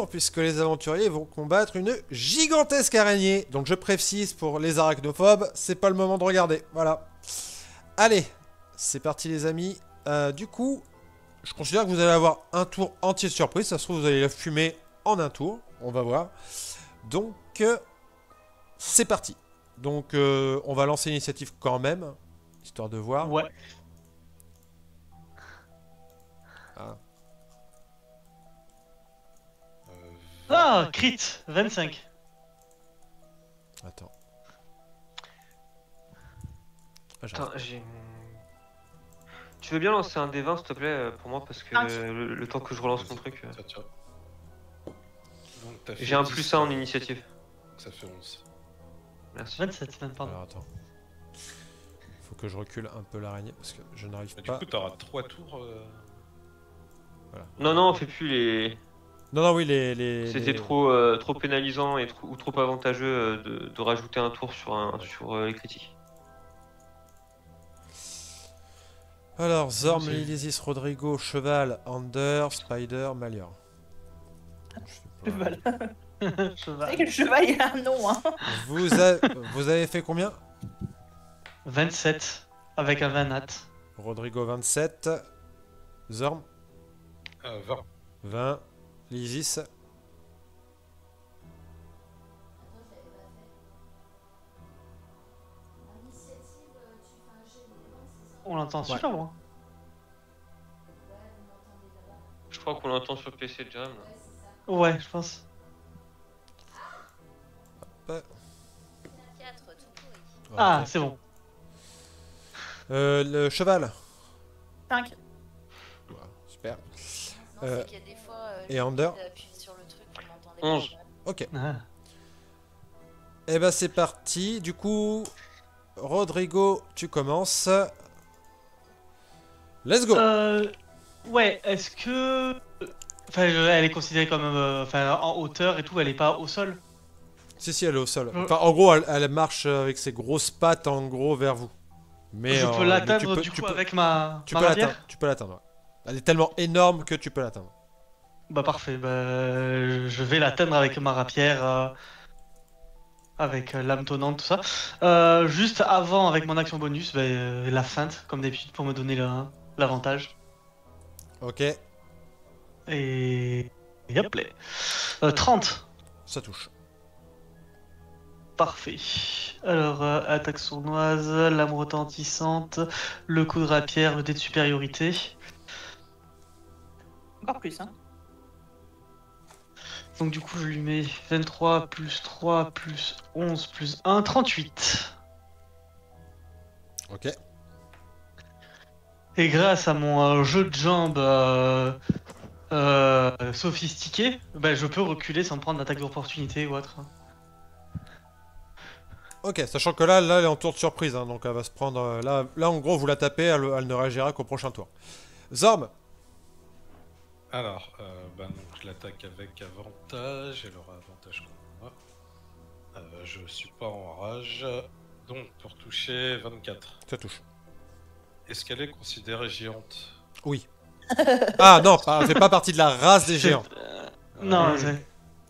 puisque les aventuriers vont combattre une gigantesque araignée. Donc je précise pour les arachnophobes, c'est pas le moment de regarder. Voilà. Allez, c'est parti les amis. Du coup, je considère que vous allez avoir un tour entier de surprise. Ça se trouve, vous allez la fumer en un tour. On va voir. Donc, c'est parti. Donc, on va lancer l'initiative quand même, histoire de voir. Ouais. Ah. Ah, crit, 25. Attends. Ah, Attends, j'ai... Tu veux bien lancer un D20 s'il te plaît pour moi parce que le temps que je relance mon truc. Tiens. J'ai un plus 1 en initiative. Donc ça fait 11. Merci. 27, même, pardon. Alors attends. Faut que je recule un peu l'araignée parce que je n'arrive Mais pas. du coup, t'auras 3 tours. Voilà. Non, on fait plus les. Non, oui, C'était les- trop pénalisant et ou trop avantageux de rajouter un tour sur les critiques. Alors, Zorm, C'est- Lilysis, Rodrigo, Cheval, Ander, Spider, Malior. Je fais pas- Cheval. C'est Cheval. que le cheval, il a un nom, hein. Vous avez fait combien? 27, avec un 20 nat. Rodrigo 27. Zorm 20. 20. Lilysis On l'entend super loin. Je crois qu'on l'entend sur PC déjà. Ouais, je pense. Ah, Ok. c'est bon. Le cheval. 5. Voilà, super. Non, Euh, c'est qu'il y a des fois, et Ander appuie sur le truc, on m'entendait 11. pas. Ok. Ah. Eh ben c'est parti. Du coup, Rodrigo, tu commences. Let's go. Ouais, est-ce que... Enfin, elle est considérée comme enfin, en hauteur et tout, elle est pas au sol. Si, elle est au sol. Enfin, en gros, elle marche avec ses grosses pattes en gros vers vous. Mais Je peux mais l'atteindre tu du coup peux- avec ma Tu ma peux rapière. l'atteindre. Tu peux l'atteindre. Ouais. Elle est tellement énorme que tu peux l'atteindre. Bah parfait, bah, je vais l'atteindre avec ma rapière, avec lame tonnante, tout ça. Juste avant, avec mon action bonus, bah, la feinte, comme d'habitude, pour me donner l'avantage. Ok, Et hop là. 30. ça touche. Parfait. Alors, attaque sournoise, lame retentissante, le coup de rapière, le dé de supériorité. Encore plus, hein. Donc du coup, je lui mets 23 plus 3 plus 11 plus 1, 38. Ok. Et grâce à mon jeu de jambes sophistiqué, bah, je peux reculer sans me prendre d'attaque d'opportunité ou autre. Ok, sachant que là, elle est en tour de surprise, hein, donc elle va se prendre. Là, en gros, vous la tapez, elle ne réagira qu'au prochain tour. Zorm. Alors, donc je l'attaque avec avantage. Elle aura avantage contre moi. Je suis pas en rage. Donc, pour toucher 24. Ça touche. Est-ce qu'elle est considérée géante? Oui. Ah non, elle fait pas partie de la race des géants. Non,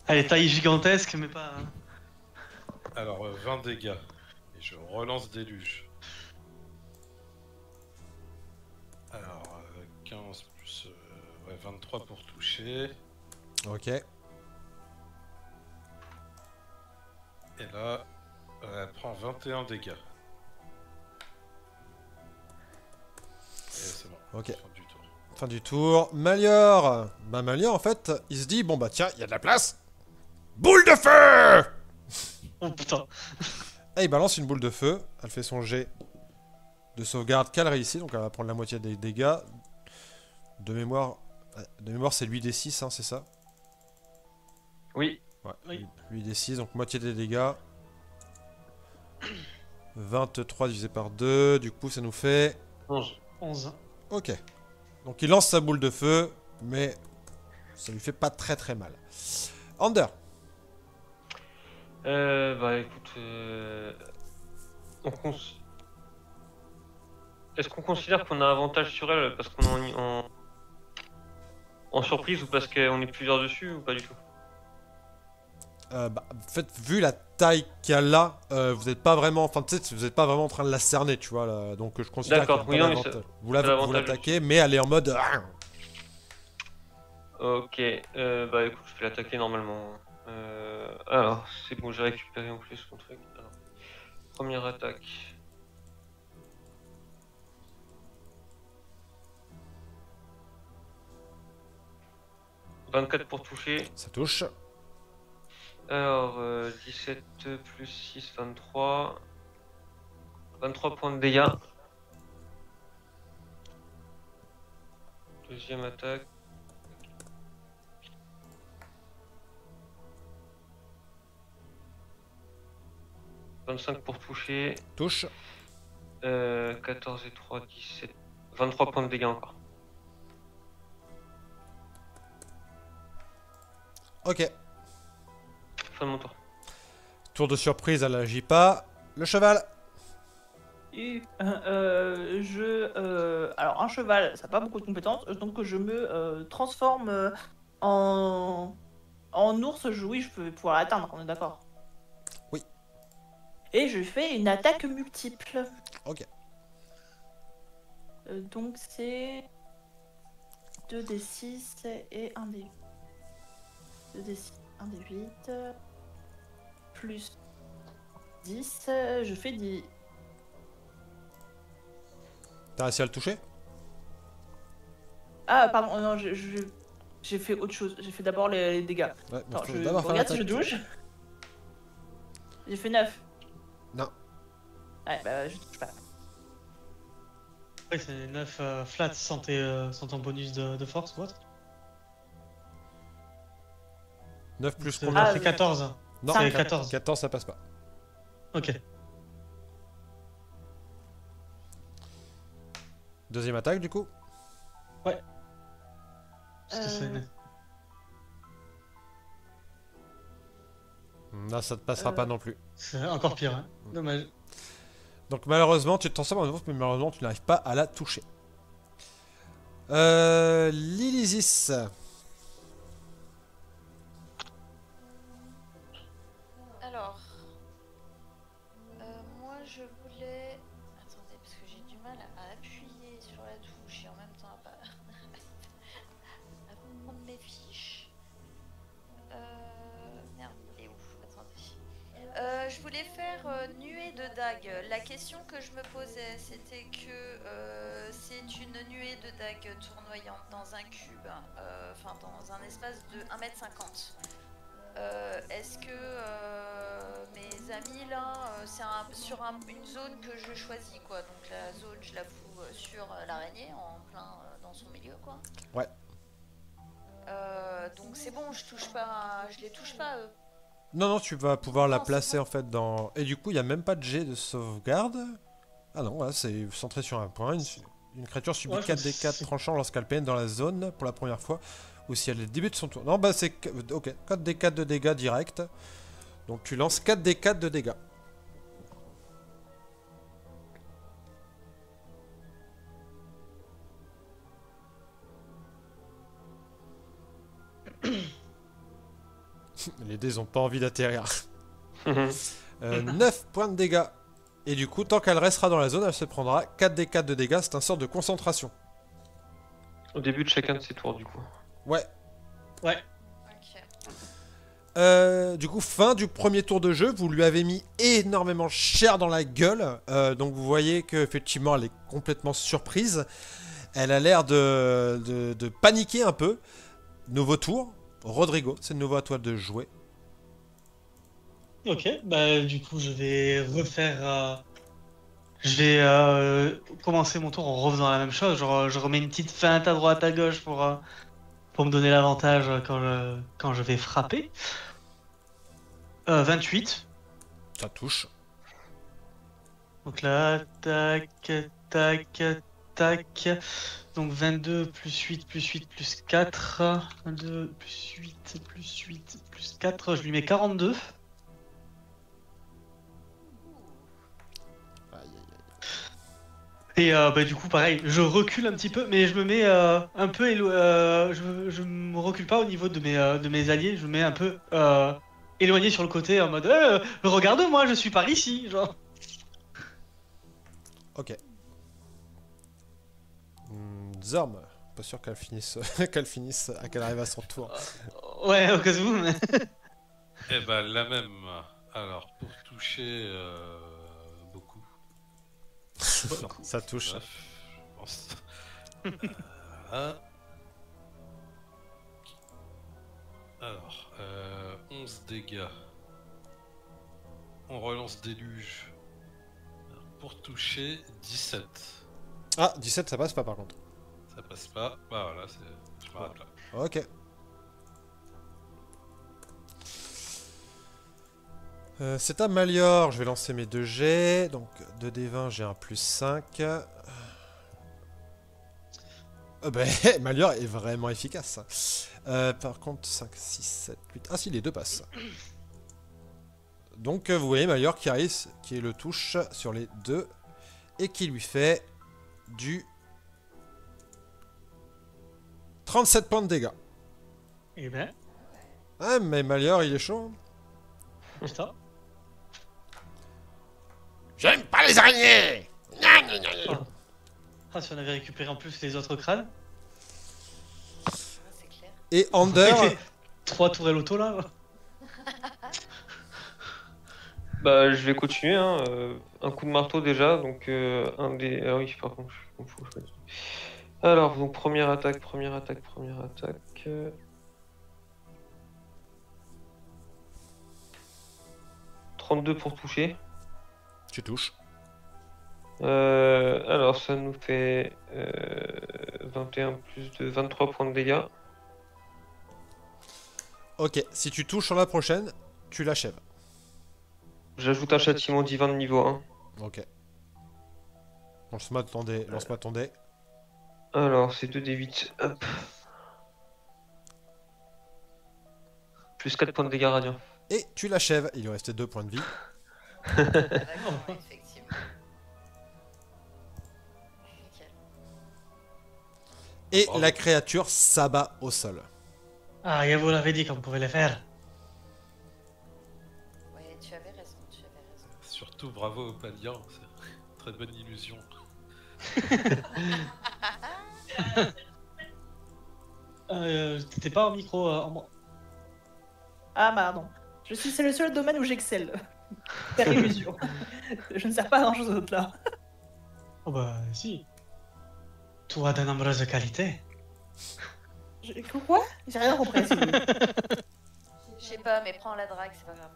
elle est taille gigantesque, mais pas. Alors, 20 dégâts. Et je relance déluge. Alors, 15 plus 23 pour toucher. Ok. Et là, elle prend 21 dégâts. Et c'est bon. Ok. Fin du tour. Fin du tour. Malior. Bah Malior, en fait, il se dit, bon bah tiens, il y a de la place. Boule de feu. Oh putain. Et il balance une boule de feu. Elle fait son jet de sauvegarde qu'elle réussit, donc elle va prendre la moitié des dégâts. De mémoire, c'est 8d6, hein, c'est ça? Oui. Ouais, Oui. 8d6, donc moitié des dégâts. 23 divisé par 2, du coup ça nous fait... 11. 11. Ok. Donc il lance sa boule de feu, mais ça lui fait pas très très mal. Ander. Bah écoute, est-ce qu'on considère qu'on a avantage sur elle parce qu'on est en surprise ou parce qu'on est plusieurs dessus ou pas du tout? En fait, vu la taille qu'il y a là, vous n'êtes pas vraiment, enfin, tu sais, vous n'êtes pas vraiment en train de la cerner, tu vois. Là, donc, je considère D'accord, qu'il y a oui, pas non, mais d'avantage. c'est Vous l'avantage l'attaquez, mais elle est en mode. Ok, bah écoute, je vais l'attaquer normalement. Alors, c'est bon, j'ai récupéré en plus mon truc. Alors, première attaque. « 24 pour toucher. Ça touche. Alors, 17 plus 6, 23. 23 points de dégâts. Deuxième attaque. « 25 pour toucher. Touche. 14 et 3, 17. 23 points de dégâts encore. Ok. Fin de mon tour. Tour de surprise, elle agit pas. Le cheval. Et, alors, un cheval, ça n'a pas beaucoup de compétences, donc je me transforme en ours. Oui, je peux pouvoir l'atteindre, on est d'accord? Oui. Et je fais une attaque multiple. Ok. Donc c'est 2d6 et 1d8. 2d6, 1d8 plus 10, je fais 10. T'as réussi à le toucher? Ah pardon, non, j'ai fait autre chose. J'ai fait d'abord les dégâts. Ouais, mais Attends, faut je d'abord faire regarde si je l'attaque. touche. J'ai fait 9. Non. Ouais, bah je touche pas. Ouais, c'est 9 flats sans ton bonus de force ou autre. 9 plus Ça combien? fait 14. Non, c'est 5. 14. 14, ça passe pas. Ok. Deuxième attaque, du coup. Parce que c'est- Là, ça te passera pas non plus. c'est encore pire, hein. Dommage. Donc, malheureusement, tu te transformes en ours, mais malheureusement, tu n'arrives pas à la toucher. Lilisis. Alors, moi je voulais. Attendez, parce que j'ai du mal à appuyer sur la touche et en même temps à pas. à prendre mes fiches. Merde, il est où? Attendez. Je voulais faire nuée de dagues. La question que je me posais, c'était que c'est une nuée de dagues tournoyantes dans un cube, enfin dans un espace de 1,50 m. Est-ce que mes amis là, c'est sur une zone que je choisis quoi? Donc la zone, je la fous sur l'araignée en plein dans son milieu quoi. Ouais. Donc c'est bon, je les touche pas eux. Non, non, tu vas pouvoir la Non, c'est placer bon. en fait dans. Et du coup, il n'y a même pas de jet de sauvegarde. Ah non, là, c'est centré sur un point. Une créature subit Ouais, 4d4 c'est- tranchants lorsqu'elle pénètre dans la zone pour la première fois ou si elle est début de son tour. Non, bah c'est. Ok, 4d4 de dégâts direct. Donc tu lances 4d4 de dégâts. Les dés ont pas envie d'atterrir. 9 points de dégâts. Et du coup, tant qu'elle restera dans la zone, elle se prendra 4d4 de dégâts. C'est un sort de concentration. Au début de chacun de ses tours, du coup. Ouais. Ouais. Ok. Du coup, fin du premier tour de jeu, vous lui avez mis énormément cher dans la gueule. Donc vous voyez qu'effectivement, elle est complètement surprise. Elle a l'air de paniquer un peu. Nouveau tour. Rodrigo, c'est de nouveau à toi de jouer. Ok, bah du coup je vais refaire. Je vais commencer mon tour en refaisant la même chose. Genre, je remets une petite feinte à droite à gauche pour me donner l'avantage quand je vais frapper. 28. Ça touche. Donc là, tac, tac, tac. Donc 22 plus 8 plus 8 plus 4. 22 plus 8 plus 8 plus 4. Je lui mets 42. Et bah, du coup, pareil, je recule un petit peu, mais je me mets un peu je me recule pas au niveau de mes alliés, je me mets un peu éloigné sur le côté en mode regarde-moi, je suis par ici, genre. Ok. Zorm, pas sûr qu'elle finisse, qu'elle arrive à son tour. Ouais, au cas où, mais... Eh ben, la même. Alors, pour toucher beaucoup. Non, ça touche. 9, je pense. Voilà. Alors, 11 dégâts. On relance déluge. Alors, pour toucher, 17. Ah, 17, ça passe pas par contre. Ça passe pas. Bah voilà, je m'arrête là. Ok. C'est à Malior, je vais lancer mes 2 jets. Donc 2d20, j'ai un plus 5. Ben, Malior est vraiment efficace. Par contre, 5, 6, 7, 8... Ah si, les deux passent. Donc vous voyez Malior qui arrive, qui le touche sur les deux. Et qui lui fait du 37 points de dégâts. Eh ben, Ah, mais Malior, il est chaud. putain. J'aime pas les araignées. Ah, si on avait récupéré en plus les autres crânes. C'est clair. Et Ander, 3 tourelles auto là. Bah, je vais continuer. Hein. Un coup de marteau déjà. Donc, un des. Ah oui, par contre, je suis confus. Alors, donc, première attaque. 32 pour toucher. tu touches. Alors, ça nous fait 21 plus de 23 points de dégâts. Ok, si tu touches sur la prochaine, tu l'achèves. J'ajoute un châtiment divin de niveau 1. Ok. Lance-moi ton dé. Alors, c'est 2d8. Hop. Plus 4 points de dégâts radiants. Et tu l'achèves. Il lui restait 2 points de vie. D'accord, effectivement. Nickel. Et Bravo. la créature s'abat au sol. Ah, et vous l'avez dit qu'on pouvait les faire. Ouais, tu avais raison. Surtout bravo au Palian, c'est une très bonne illusion. T'étais pas en micro en... Ah, pardon. C'est le seul domaine où j'excelle. Faire illusion. Je ne sers pas à grand chose d'autre là. Oh bah si. Toi de nombreuses qualités. Quoi? J'ai rien compris. s'il vous plaît. Je sais pas, mais prends la drague, c'est pas grave.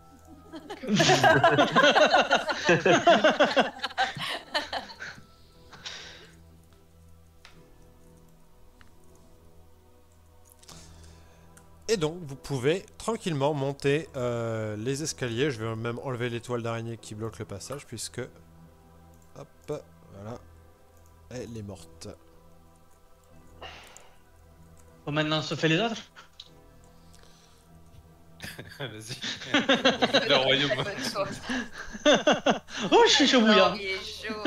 Et donc, vous pouvez tranquillement monter les escaliers. Je vais même enlever l'étoile d'araignée qui bloque le passage, puisque... Hop, voilà. Elle est morte. Bon, maintenant on se fait les autres. Vas-y. Le royaume. Bonne chose. Oh, je suis chaud bouillant. Non, il est chaud.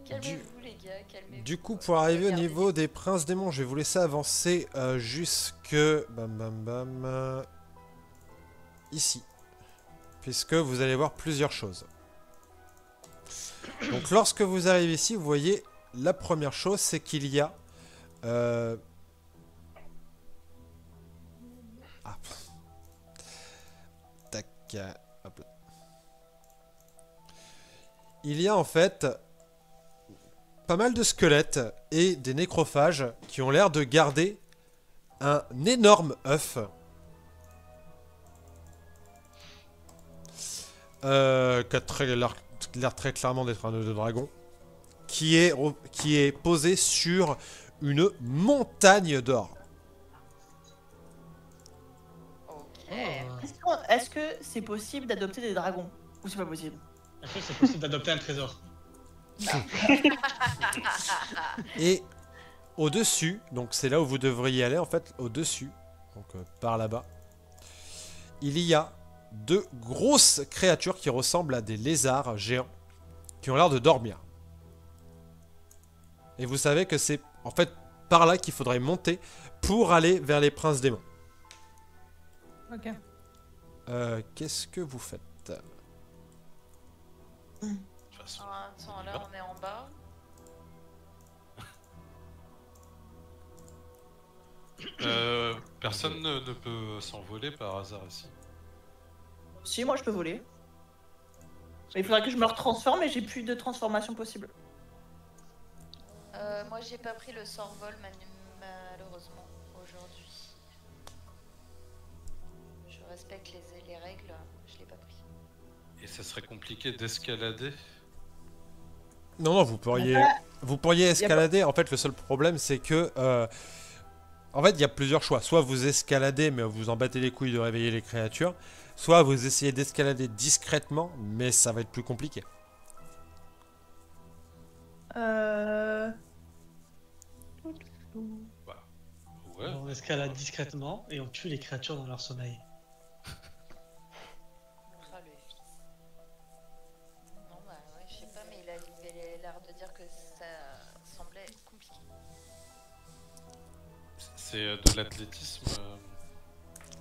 Calmez-vous les gars, calmez-vous. Du coup, pour arriver au Regardez. niveau des princes démons, je vais vous laisser avancer jusque... ici. Puisque vous allez voir plusieurs choses. Donc lorsque vous arrivez ici, vous voyez, la première chose, c'est qu'il y a... Tac. Hop là. Il y a en fait... pas mal de squelettes et des nécrophages qui ont l'air de garder un énorme œuf. Qui a l'air très clairement d'être un œuf de dragon. Qui est posé sur une montagne d'or. Ok. Est-ce que c'est possible d'adopter des dragons? Ou c'est pas possible? Est-ce que c'est possible d'adopter un trésor? Et au-dessus, donc c'est là où vous devriez aller en fait, au-dessus, donc par là-bas, il y a deux grosses créatures qui ressemblent à des lézards géants qui ont l'air de dormir. Et vous savez que c'est en fait par là qu'il faudrait monter pour aller vers les princes démons. Ok. Qu'est-ce que vous faites? De toute façon, Attends, là on est en bas. personne ne peut s'envoler par hasard ici. Si, moi je peux voler. Mais il faudrait que je me retransforme et j'ai plus de transformation possible. Moi j'ai pas pris le sort vol malheureusement aujourd'hui. Je respecte les règles, je l'ai pas pris. Et ça serait compliqué d'escalader. Non, vous pourriez escalader. En fait, le seul problème, c'est que... en fait, il y a plusieurs choix. Soit vous escaladez, mais vous en battez les couilles de réveiller les créatures. Soit vous essayez d'escalader discrètement, mais ça va être plus compliqué. Ouais. On escalade discrètement et on tue les créatures dans leur sommeil. Ah, le fils. Non, bah ouais, je sais pas, mais il avait l'air de dire que ça semblait compliqué. C'est de l'athlétisme.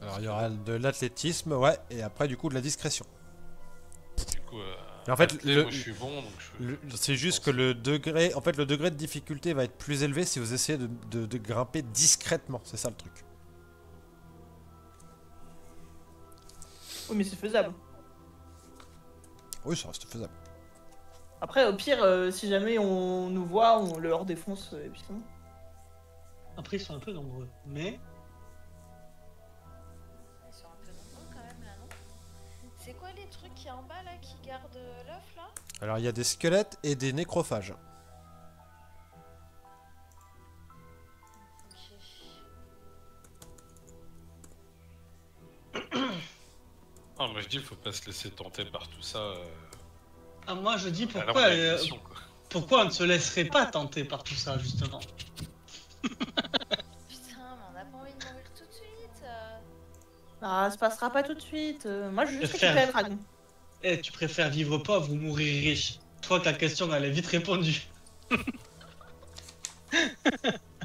Alors, il y aura de l'athlétisme, ouais, et après, du coup, de la discrétion. Du coup, Mais en fait, moi, je suis bon, donc c'est juste que le degré de difficulté va être plus élevé si vous essayez de grimper discrètement. C'est ça le truc. Oui, mais c'est faisable. Oui, ça reste faisable. Après, au pire, si jamais on nous voit, on leur défonce et puis c'est bon. Après, ils sont un peu nombreux, mais Ils sont un peu nombreux quand même là, non? C'est quoi les trucs qui est en bas là qui gardent l'œuf là? Alors, il y a des squelettes et des nécrophages. Ok. Ah, moi je dis, faut pas se laisser tenter par tout ça. ah, moi je dis à l'heure pourquoi, de la mission, quoi. pourquoi on ne se laisserait pas tenter par tout ça justement. Putain, mais on a pas envie de mourir tout de suite. Ah, ça se passera pas tout de suite. Moi, je veux juste Préfère. récupérer le dragon. Eh, tu préfères vivre pauvre ou mourir riche? Je crois que la question elle est vite répondue.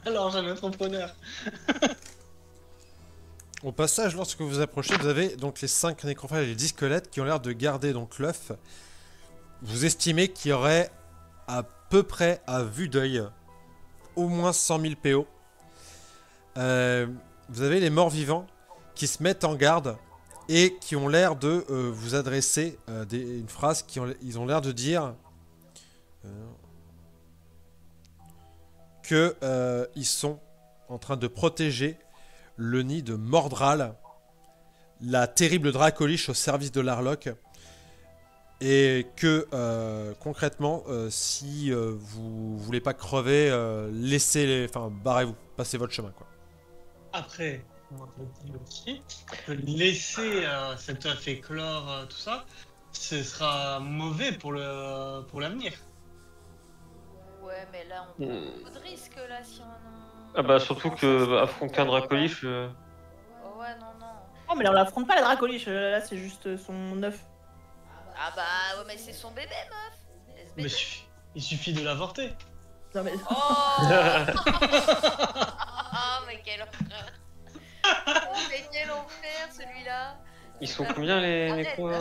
Alors, jeune entrepreneur. Au passage, lorsque vous approchez, vous avez donc les 5 nécrophages et les 10 squelettes qui ont l'air de garder donc l'œuf. Vous estimez qu'il y aurait à peu près, à vue d'œil, au moins 100 000 PO. Vous avez les morts vivants qui se mettent en garde et qui ont l'air de vous adresser une phrase ils ont l'air de dire que ils sont en train de protéger le nid de Mordral, la terrible dracoliche au service de l'Arlok, et que concrètement, si vous voulez pas crever, barrez-vous, passez votre chemin, quoi. Après, on dit aussi que laisser cet œuf éclore, tout ça, ce sera mauvais pour l'avenir. Ouais, mais là on prend beaucoup de risques là si on. Ah bah surtout que affronter un dracoliche. Oh, ouais, non, non. Oh, mais là, on l'affronte pas, la dracoliche. Là, c'est juste son œuf. Ah bah ouais, mais c'est son bébé, meuf. Laisse Mais bébé. il suffit de l'avorter. Non, mais... Oh Oh, mais quel horreur. Oh, mais quel enfer celui-là. Ils sont combien les Arrête. quoi?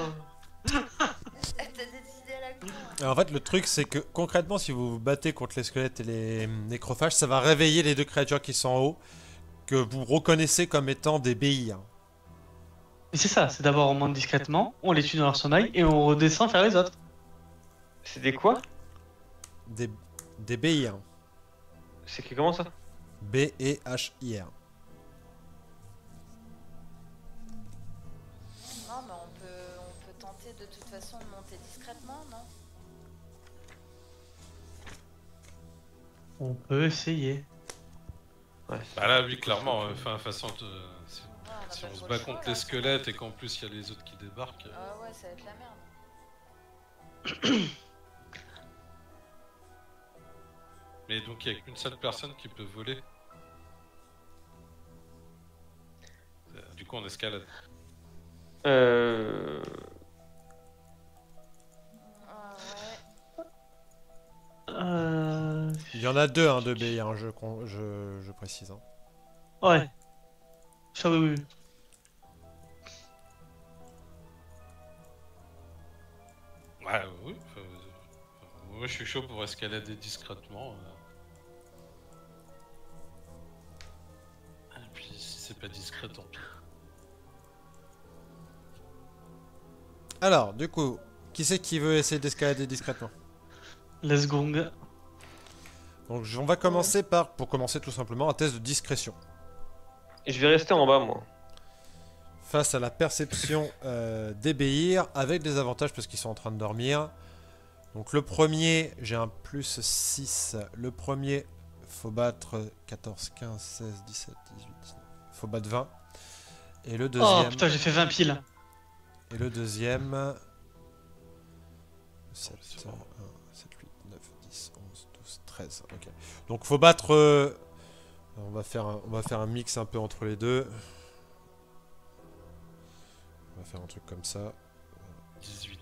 T'as des idées à la con. Alors, en fait, le truc, c'est que concrètement, si vous vous battez contre les squelettes et les nécrophages, ça va réveiller les deux créatures qui sont en haut, que vous reconnaissez comme étant des BI. Hein. Mais c'est ça, c'est d'abord on monte discrètement, on les tue dans leur sommeil et on redescend faire les autres. C'est des quoi? Des BI. Hein. C'est qui comment ça? B-E-H-I-R. Non, mais on peut tenter de toute façon de monter discrètement, non? On peut essayer. Ouais. Bah là, oui, clairement, façon, si, Ouais, on a si pas on se trop bat le choix, contre là. les squelettes et qu'en plus il y a les autres qui débarquent. Ah ouais, ça va être la merde. Mais donc il n'y a qu'une seule personne qui peut voler. Du coup on escalade. Ah ouais. Il Il y en a deux, hein, de BI, hein, je précise. Hein. Ouais. Ça, oui, oui. Ouais, oui. Moi, je suis chaud pour escalader discrètement. Et puis, si c'est pas discret, tant pis. Alors, du coup, qui c'est qui veut essayer d'escalader discrètement? Let's gong. Donc, on va commencer par, pour commencer tout simplement, un test de discrétion. Et je vais rester en bas, moi. Face à la perception d'ébéir, avec des avantages parce qu'ils sont en train de dormir. Donc le premier, j'ai un plus 6. Le premier, faut battre 14, 15, 16, 17, 18, 19. Faut battre 20. Et le Oh deuxième... putain, j'ai fait 20 piles. Et le deuxième... 7, 1, 7, 8, 9, 10, 11, 12, 13. Ok. Donc faut battre... on va faire un mix un peu entre les deux. On va faire un truc comme ça. 18.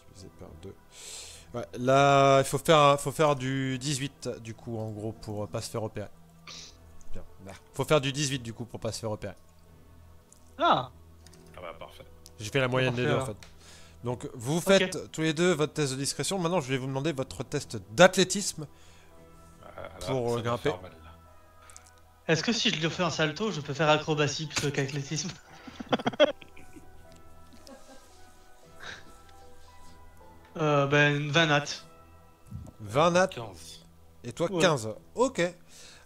Divisé par 2. Ouais, là, il faut faire du 18 du coup, en gros, pour pas se faire repérer. Bien. Là. Faut faire du 18 du coup pour pas se faire repérer. Ah. Ah bah, parfait. J'ai fait la moyenne des deux en Parfait, fait. Donc vous faites tous les deux votre test de discrétion. Maintenant, je vais vous demander votre test d'athlétisme. Pour ça va grimper. faire mal, là. Est-ce que si je le fais en salto, je peux faire acrobatie plutôt qu'athlétisme? Ben 20 nat. 20 nat 15. et toi Ouais. 15. Ok.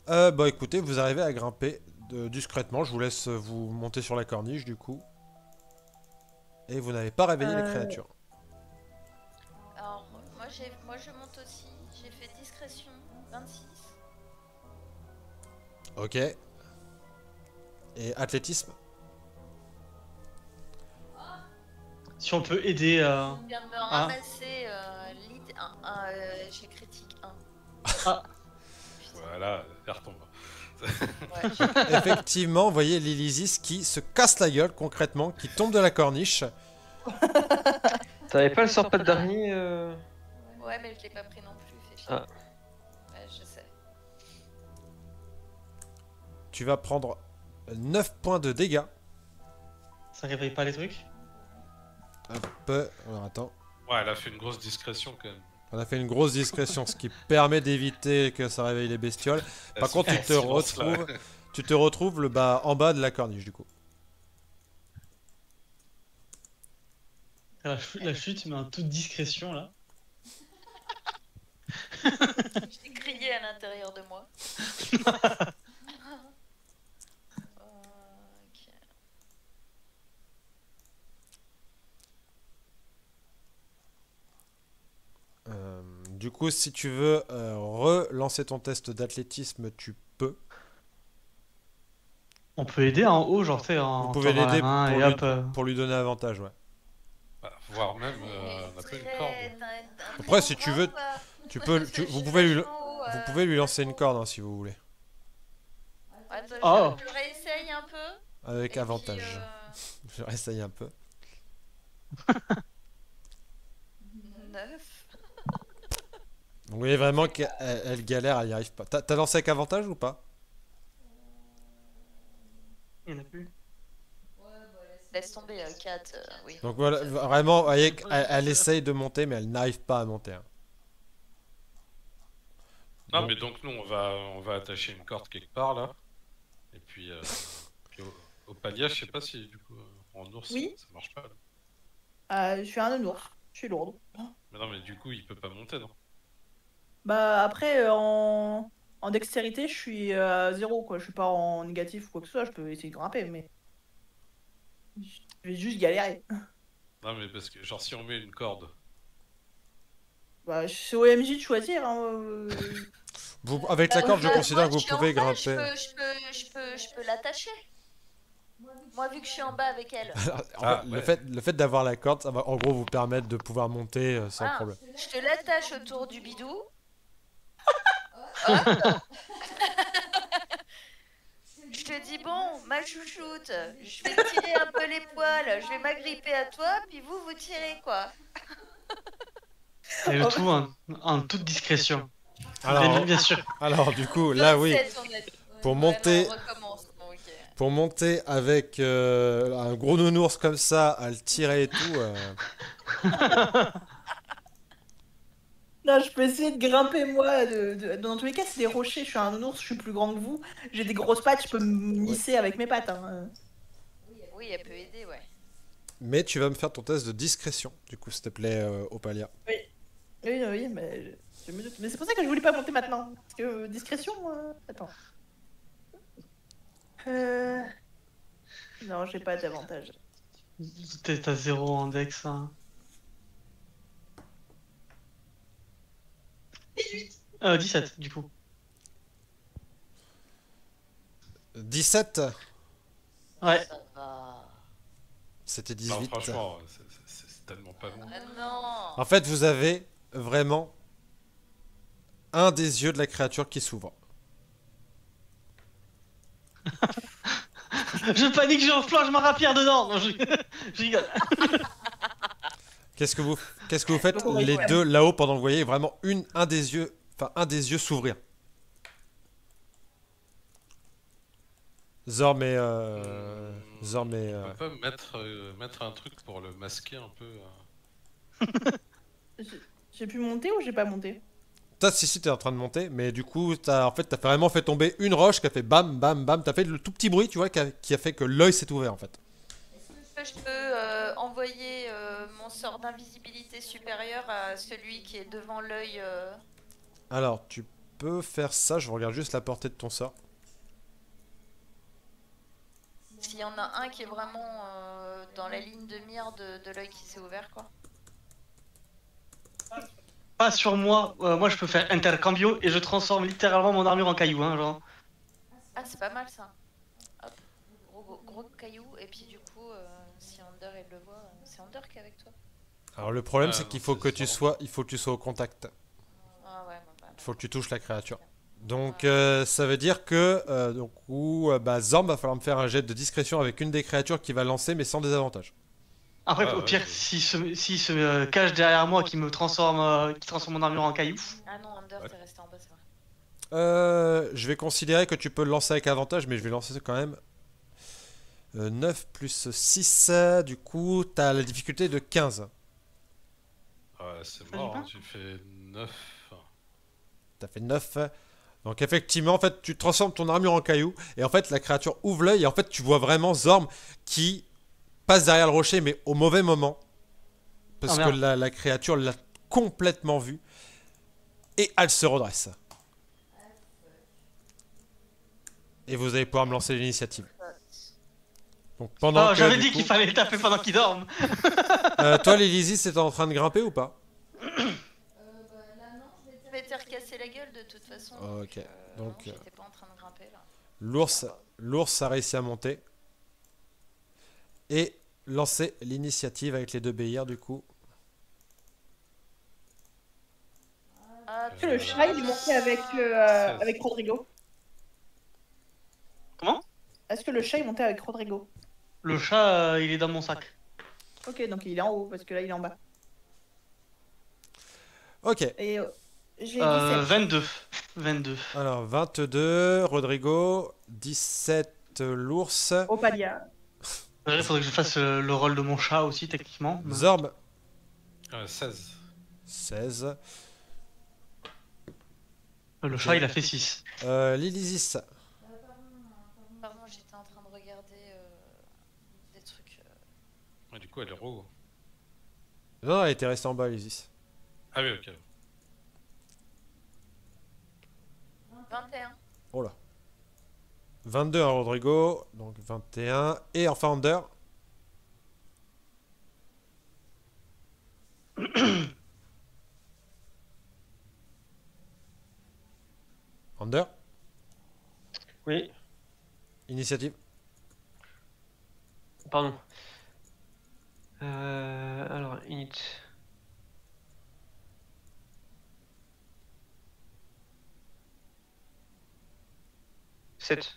Bah écoutez, vous arrivez à grimper discrètement. Je vous laisse vous monter sur la corniche du coup. Et vous n'avez pas réveillé les créatures. Alors, moi je monte aussi. J'ai fait discrétion 26. Ok. Et athlétisme? Si on peut aider. Je viens de me ramasser j'ai critique 1. Voilà, elle retombe. Ouais, Effectivement, vous voyez Lilisis qui se casse la gueule concrètement, qui tombe de la corniche. T'avais pas le sort pas d'arnie ouais, mais je l'ai pas pris non plus. Fais chier. Ah. Ouais, je sais. Tu vas prendre 9 points de dégâts. Ça réveille pas les trucs? Hop. Alors attends. Ouais, elle a fait une grosse discrétion quand même. On a fait une grosse discrétion, ce qui permet d'éviter que ça réveille les bestioles. Par contre, tu te retrouves le bas, en bas de la corniche du coup. La chute, mais en toute discrétion là. J'ai crié à l'intérieur de moi. Ok. Du coup, si tu veux relancer ton test d'athlétisme, tu peux. On peut aider en haut, genre, tu sais, en Vous pouvez tendant la l'aider main pour, et hop. pour lui donner avantage, ouais. Bah, voire même, on a pas une corde. Après, si tu veux, vous pouvez lui lancer une corde hein, si vous voulez. Oh. Je réessaye un peu. Avec et avantage. puis, Je réessaye un peu. 9. Donc, vous voyez vraiment qu'elle galère, elle n'y arrive pas. T'as lancé avec avantage ou pas? Il n'y en a plus. Laisse tomber 4, oui. Donc voilà, vraiment, vous voyez qu'elle essaye de monter, mais elle n'arrive pas à monter. Hein. Non, Donc- mais donc nous, on va attacher une corde quelque part là. Et puis, au palier, je sais pas si du coup, en ours, Oui. ça marche pas. Là. Je suis un ours. Je suis lourde. Mais non, mais du coup, il peut pas monter, non? Bah après, en dextérité, je suis à 0, quoi. Je suis pas en négatif ou quoi que ce soit. Je peux essayer de grimper, mais je vais juste galérer. Non, mais parce que, genre, si on met une corde. Bah, c'est au MJ de choisir. Hein. Avec la corde, je Moi, considère que je vous suis en pouvez bas, grimper. Je peux l'attacher. Moi, vu que je suis en bas avec elle. Ah, Le ouais. fait d'avoir la corde, ça va en gros vous permettre de pouvoir monter sans Voilà. problème. Je te l'attache autour du bidou. Hop. Je te dis, bon, ma chouchoute, je vais tirer un peu les poils, je vais m'agripper à toi, puis vous tirez, quoi. Et le tout en toute discrétion. Alors, Bien sûr. alors du coup, là oui, 27, on a dit. Pour Ouais, monter- non, on recommence. Bon, ok. pour monter avec un gros nounours comme ça, à le tirer et tout, Non, je peux essayer de grimper moi. Dans tous les cas, c'est des rochers. Je suis un nounours, je suis plus grand que vous. J'ai des grosses pattes, je peux me glisser avec mes pattes. Hein. Oui, elle peut aider, ouais. mais tu vas me faire ton test de discrétion, du coup, s'il te plaît, Opalia. Oui, oui, mais je me doute. Mais c'est pour ça que je voulais pas monter maintenant. Parce que discrétion, attends. Non, j'ai pas d'avantage. T'as 0 en dex. Hein. 17 du coup. 17, Ouais. Ça va. c'était Non, 18. franchement, c'est tellement pas bon. Non. En fait, vous avez vraiment un des yeux de la créature qui s'ouvre. Je panique, je replonge ma rapière dedans. Non, je rigole. Qu'est-ce que vous faites Donc, on va y les faire. deux là-haut pendant que vous voyez vraiment un des yeux s'ouvrir. Zorm et On peut pas mettre un truc pour le masquer un peu. J'ai pu monter ou j'ai pas monté? toi si t'es en train de monter, mais du coup t'as vraiment fait tomber une roche qui a fait bam bam bam, t'as fait le tout petit bruit tu vois qui a fait que l'œil s'est ouvert en fait. Est-ce que je peux envoyer mon sort d'invisibilité supérieur à celui qui est devant l'œil Alors tu peux faire ça, je regarde juste la portée de ton sort. s'il y en a un qui est vraiment dans la ligne de mire de l'œil qui s'est ouvert, quoi. Pas sur moi. Moi, je peux faire intercambio et je transforme littéralement mon armure en caillou. Hein, genre. Ah, c'est pas mal ça. Hop, gros caillou, et puis du coup, si Under elle le voit, c'est Under qui est avec toi. Alors le problème Ah, c'est non, qu'il faut c'est que tu sûrement. sois au contact. Ah ouais, bah, Il faut que tu touches la créature. Donc ça veut dire que Zorm va falloir me faire un jet de discrétion avec une des créatures qui va lancer mais sans désavantage. Après, Ah, au ouais, pire, s'il se cache derrière moi, qui transforme mon armure en caillou. Ah non, Under, Ouais. t'es resté en bas, c'est vrai. Je vais considérer que tu peux le lancer avec avantage, mais je vais lancer quand même 9 plus 6. Du coup, t'as la difficulté de 15. Ouais, c'est Ça mort, dit pas hein, tu fais 9. T'as fait 9. Donc effectivement, en fait, tu transformes ton armure en caillou. Et en fait, la créature ouvre l'œil. Et en fait, tu vois vraiment Zorm qui passe derrière le rocher, mais au mauvais moment. Parce Oh, que merde. la créature l'a complètement vu. Et elle se redresse. Et vous allez pouvoir me lancer l'initiative. Donc pendant Oh, que, j'avais du dit coup- qu'il fallait le taper pendant qu'il dorme. toi, Lilizy, c'était en train de grimper ou pas? Je vais te recasser la gueule de toute façon. Ok, non, donc, j'étais pas en train de grimper là. L'ours a réussi à monter. Et lancer l'initiative avec les deux béliers du coup. Ah, Est-ce que le chat il est monté avec Rodrigo? Comment? Est-ce que le chat est monté avec Rodrigo? Le chat, il est dans mon sac. Ok, donc il est en haut parce que là il est en bas. Ok, Et j'ai 17. 22. 22. alors 22, Rodrigo, 17, l'ours, Opalia. Il faudrait que je fasse le rôle de mon chat aussi, techniquement. Zorb, 16. 16, Le chat, il a fait 6. Lilisis, Pardon, j'étais en train de regarder des trucs. Et du coup, elle est roue. non, elle était restée en bas, Lilisis. Ah oui, ok. 21. Oh là. 22 à Rodrigo, donc 21, et enfin Under. Under, Oui, initiative. pardon. Alors, init. Sept.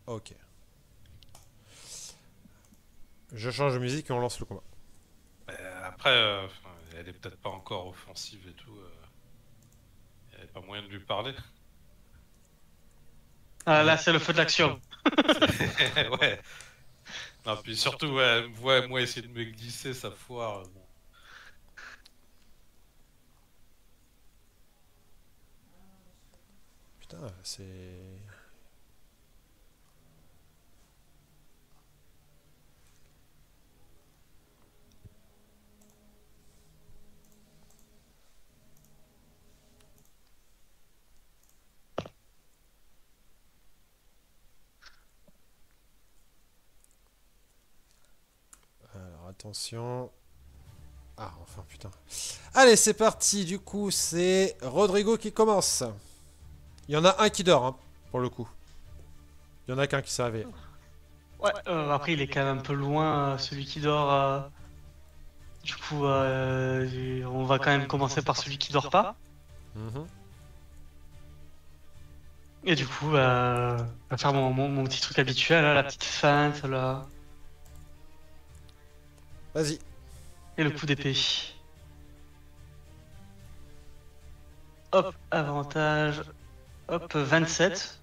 Ok. Je change de musique et on lance le combat. Après, elle est peut-être pas encore offensive et tout. Il n'y avait pas moyen de lui parler. Ah, là, c'est le feu de l'action. Ouais. Non, puis surtout, ouais, moi essayer de me glisser, ça foire. Bon. Putain, c'est... Alors, attention... Ah, enfin, putain. Allez, c'est parti. Du coup, c'est Rodrigo qui commence. Il y en a un qui dort, hein, pour le coup. Il y en a qu'un qui s'est réveillé. Ouais, après, il est quand même un peu loin, celui qui dort. Du coup, on va quand même commencer par celui qui dort pas. Mhm. Et du coup, je vais faire mon petit truc habituel, là, la petite feinte, là. Vas-y. Et le coup d'épée. Hop, avantage. Hop, 27.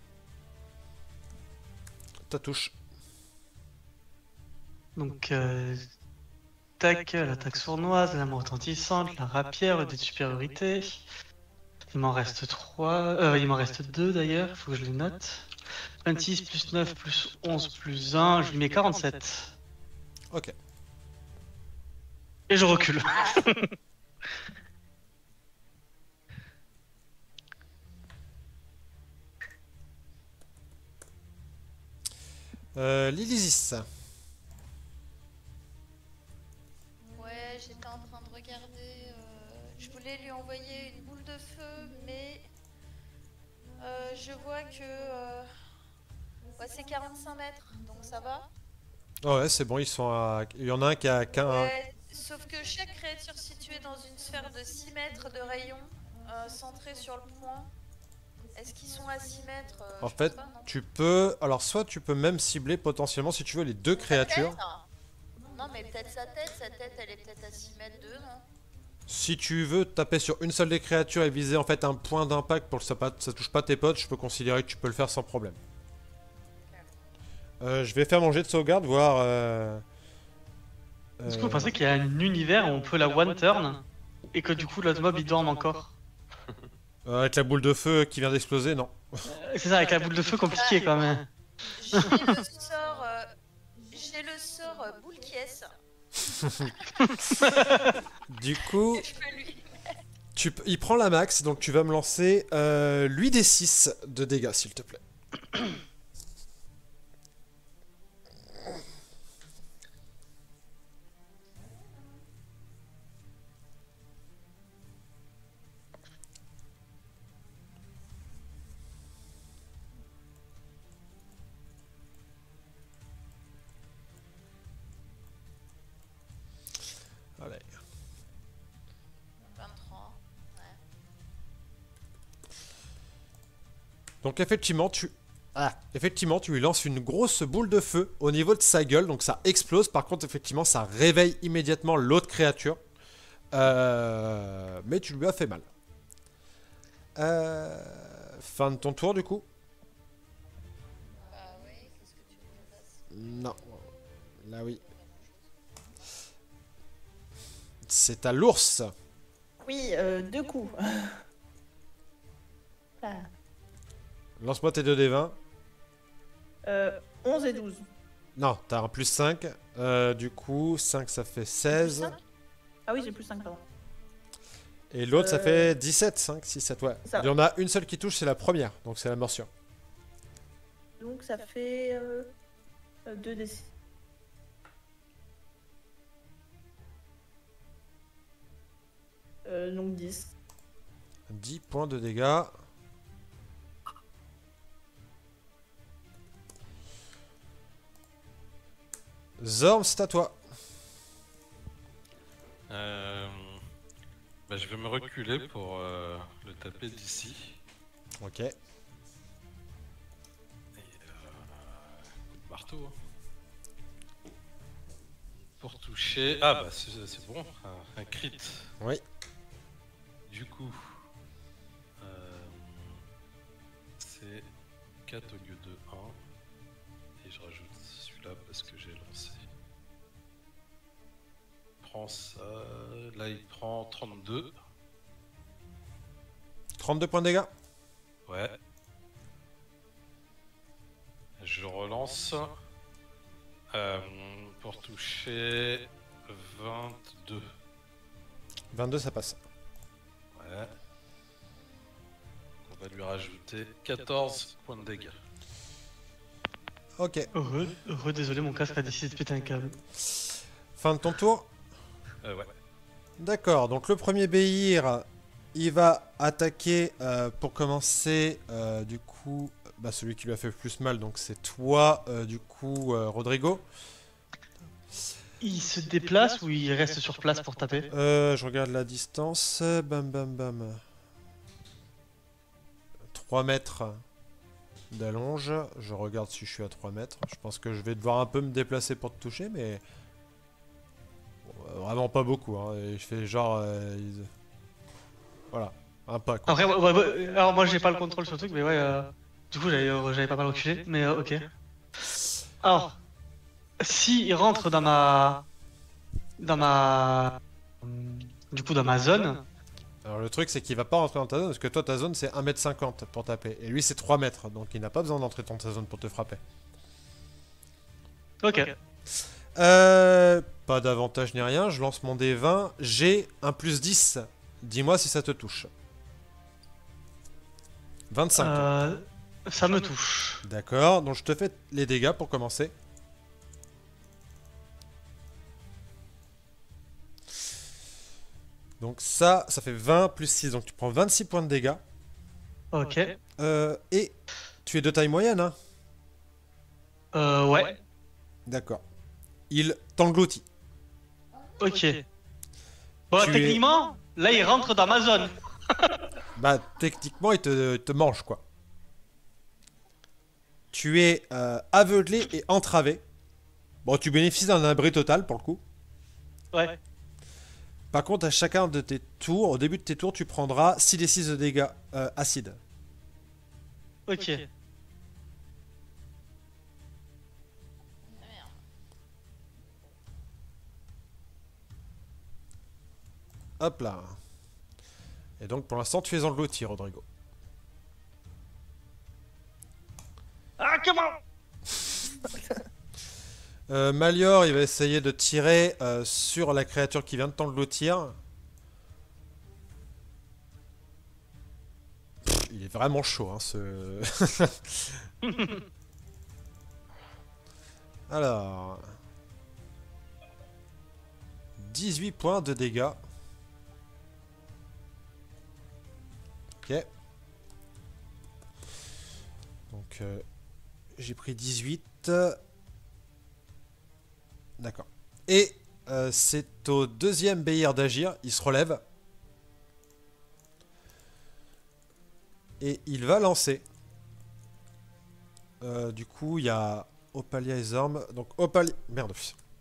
Ta touche. Donc, tac, l'attaque sournoise, la main retentissante, la rapière, le dé de supériorité. Il m'en reste 3. Il m'en reste 2 d'ailleurs, il faut que je les note. 26 plus 9 plus 11 plus 1, je lui mets 47. Ok. Et je recule. Lilisis. Ouais, j'étais en train de regarder. Je voulais lui envoyer une boule de feu, mais je vois que ouais, c'est 45 mètres, donc ça va. Oh ouais, c'est bon, ils sont à... Il y en a un qui a qu'un... Ouais, sauf que chaque créature située dans une sphère de 6 mètres de rayon, centrée sur le point, est-ce qu'ils sont à 6 mètres En je pense fait, pas, non. tu peux... Alors, soit tu peux même cibler potentiellement, si tu veux, les deux créatures. Non, mais peut-être sa tête, elle est peut-être à 6 mètres d'eux, non. Si tu veux taper sur une seule des créatures et viser en fait un point d'impact pour que ça touche pas tes potes, je peux considérer que tu peux le faire sans problème. Je vais faire mon jet de sauvegarde, voir... Est-ce que vous pensez qu'il y a un univers où on peut la one turn et que du coup l'autre mob il dorme encore? Avec la boule de feu qui vient d'exploser, non. C'est ça, avec la boule de feu compliqué quand même. J'ai le sort boule qui est. Du coup, Je peux lui. il prend la max, donc tu vas me lancer 8d6 de dégâts, s'il te plaît. Allez. 23. Ouais. Donc effectivement, tu lui lances une grosse boule de feu au niveau de sa gueule, donc ça explose. Par contre, effectivement, ça réveille immédiatement l'autre créature. Mais tu lui as fait mal. Fin de ton tour, du coup? Bah oui, qu'est-ce que tu veux que je fasse? Non. Là, oui. C'est à l'ours. Oui, 2 coups. Ah. Lance-moi tes 2d20. 11 et 12. Non, t'as un plus 5. Du coup, 5, ça fait 16. Plus 5? Ah oui, j'ai plus 5, pardon. Et l'autre, ça fait 17, 5, 6, 7, ouais. Ça Il y en a une seule qui touche, c'est la première. Donc c'est la morsure. Donc ça fait 2 d 6. Donc 10. 10 points de dégâts. Zorm, c'est à toi. Bah, je vais me reculer pour le taper d'ici. Ok. Et coup de marteau. Hein. pour toucher... Ah bah c'est bon, un crit. Oui. Du coup, c'est 4 au lieu de 1. Et je rajoute celui-là parce que j'ai lancé. Il prend ça... Là il prend 32. 32 points de dégâts. Ouais. Je relance. Pour toucher 22. 22, ça passe. Ouais. On va lui rajouter 14 points de dégâts. Ok. Heureux, désolé, mon casque a décidé de péter un câble. Fin de ton tour. Ouais. D'accord, donc le premier Béhir, il va attaquer pour commencer, du coup, bah, celui qui lui a fait le plus mal, donc c'est toi, du coup, Rodrigo. Il se déplace ou il reste sur place pour taper? Je regarde la distance, bam bam bam. 3 mètres d'allonge, je regarde si je suis à 3 mètres. Je pense que je vais devoir un peu me déplacer pour te toucher, mais... Bon, vraiment pas beaucoup, hein. Et je fais genre... Voilà, un pas quoi. Après, ouais, alors moi j'ai pas le contrôle sur le truc, mais ouais, du coup j'avais pas mal reculé, mais ok. Alors, si il rentre dans ma... Du coup dans ma zone, Alors le truc c'est qu'il va pas rentrer dans ta zone, parce que toi ta zone c'est 1m50 pour taper. Et lui c'est 3 mètres, donc il n'a pas besoin d'entrer dans ta zone pour te frapper. ok. Pas d'avantage ni rien, je lance mon D20, j'ai un plus 10. Dis-moi si ça te touche. 25. Ça me touche. D'accord, donc je te fais les dégâts pour commencer. Donc ça fait 20 plus 6, donc tu prends 26 points de dégâts. Ok. Et tu es de taille moyenne, hein? Ouais. D'accord. Il t'engloutit. Ok. Bon, Tu es- techniquement, là il rentre dans ma zone. Bah, techniquement, il te mange, quoi. Tu es aveuglé et entravé. Bon, tu bénéficies d'un abri total, pour le coup. Ouais. Par contre, à chacun de tes tours, au début de tes tours, tu prendras 6 des 6 de dégâts acides. Ok. Hop là. Et donc, pour l'instant, tu es englouti, Rodrigo. Ah, comment? Malior, il va essayer de tirer sur la créature qui vient de t'engloutir. Il est vraiment chaud, hein, ce... Alors... 18 points de dégâts. Ok. Donc, j'ai pris 18. D'accord. Et c'est au deuxième Béhir d'agir. Il se relève. Et il va lancer. Du coup, il y a Opalia et Zorm. Donc, Merde.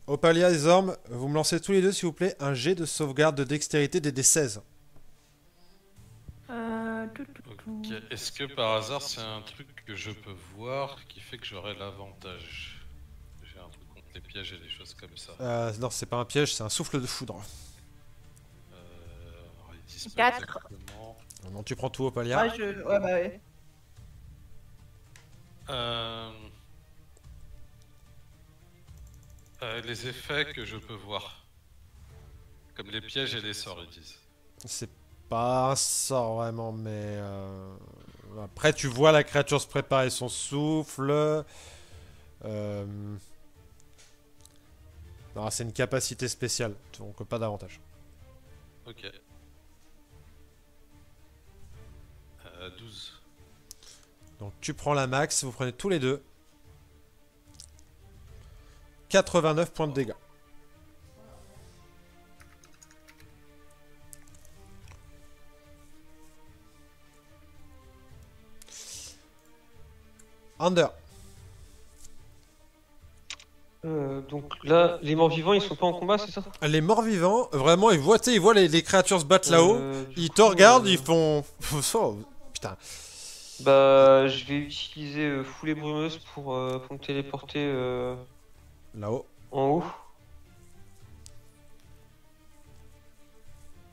Opalia et Zorm, vous me lancez tous les deux, s'il vous plaît, un jet de sauvegarde de dextérité des D16. Ok. Est-ce que par hasard c'est un truc que je peux voir qui fait que j'aurai l'avantage? J'ai un truc contre les pièges et des choses comme ça. Non, c'est pas un piège, c'est un souffle de foudre. Alors, ils disent pas 4. exactement. Non, tu prends tout, Opalia. Ouais, bah ouais. Les effets que je peux voir. Comme les pièges et les sorts, ils disent. C'est pas un sort vraiment, mais... Après, tu vois la créature se préparer son souffle. Non, c'est une capacité spéciale, donc pas d'avantage. Ok. 12. Donc tu prends la max, vous prenez tous les deux. 89 points de dégâts. Under. Donc là, les morts-vivants, ils sont pas en combat, c'est ça? Les morts-vivants, vraiment, ils voient, tu sais, ils voient les créatures se battre là-haut. Du Ils coup, te regardent, ils font... Oh, putain. Bah, je vais utiliser foulée brumeuse pour me téléporter Là-haut. en haut.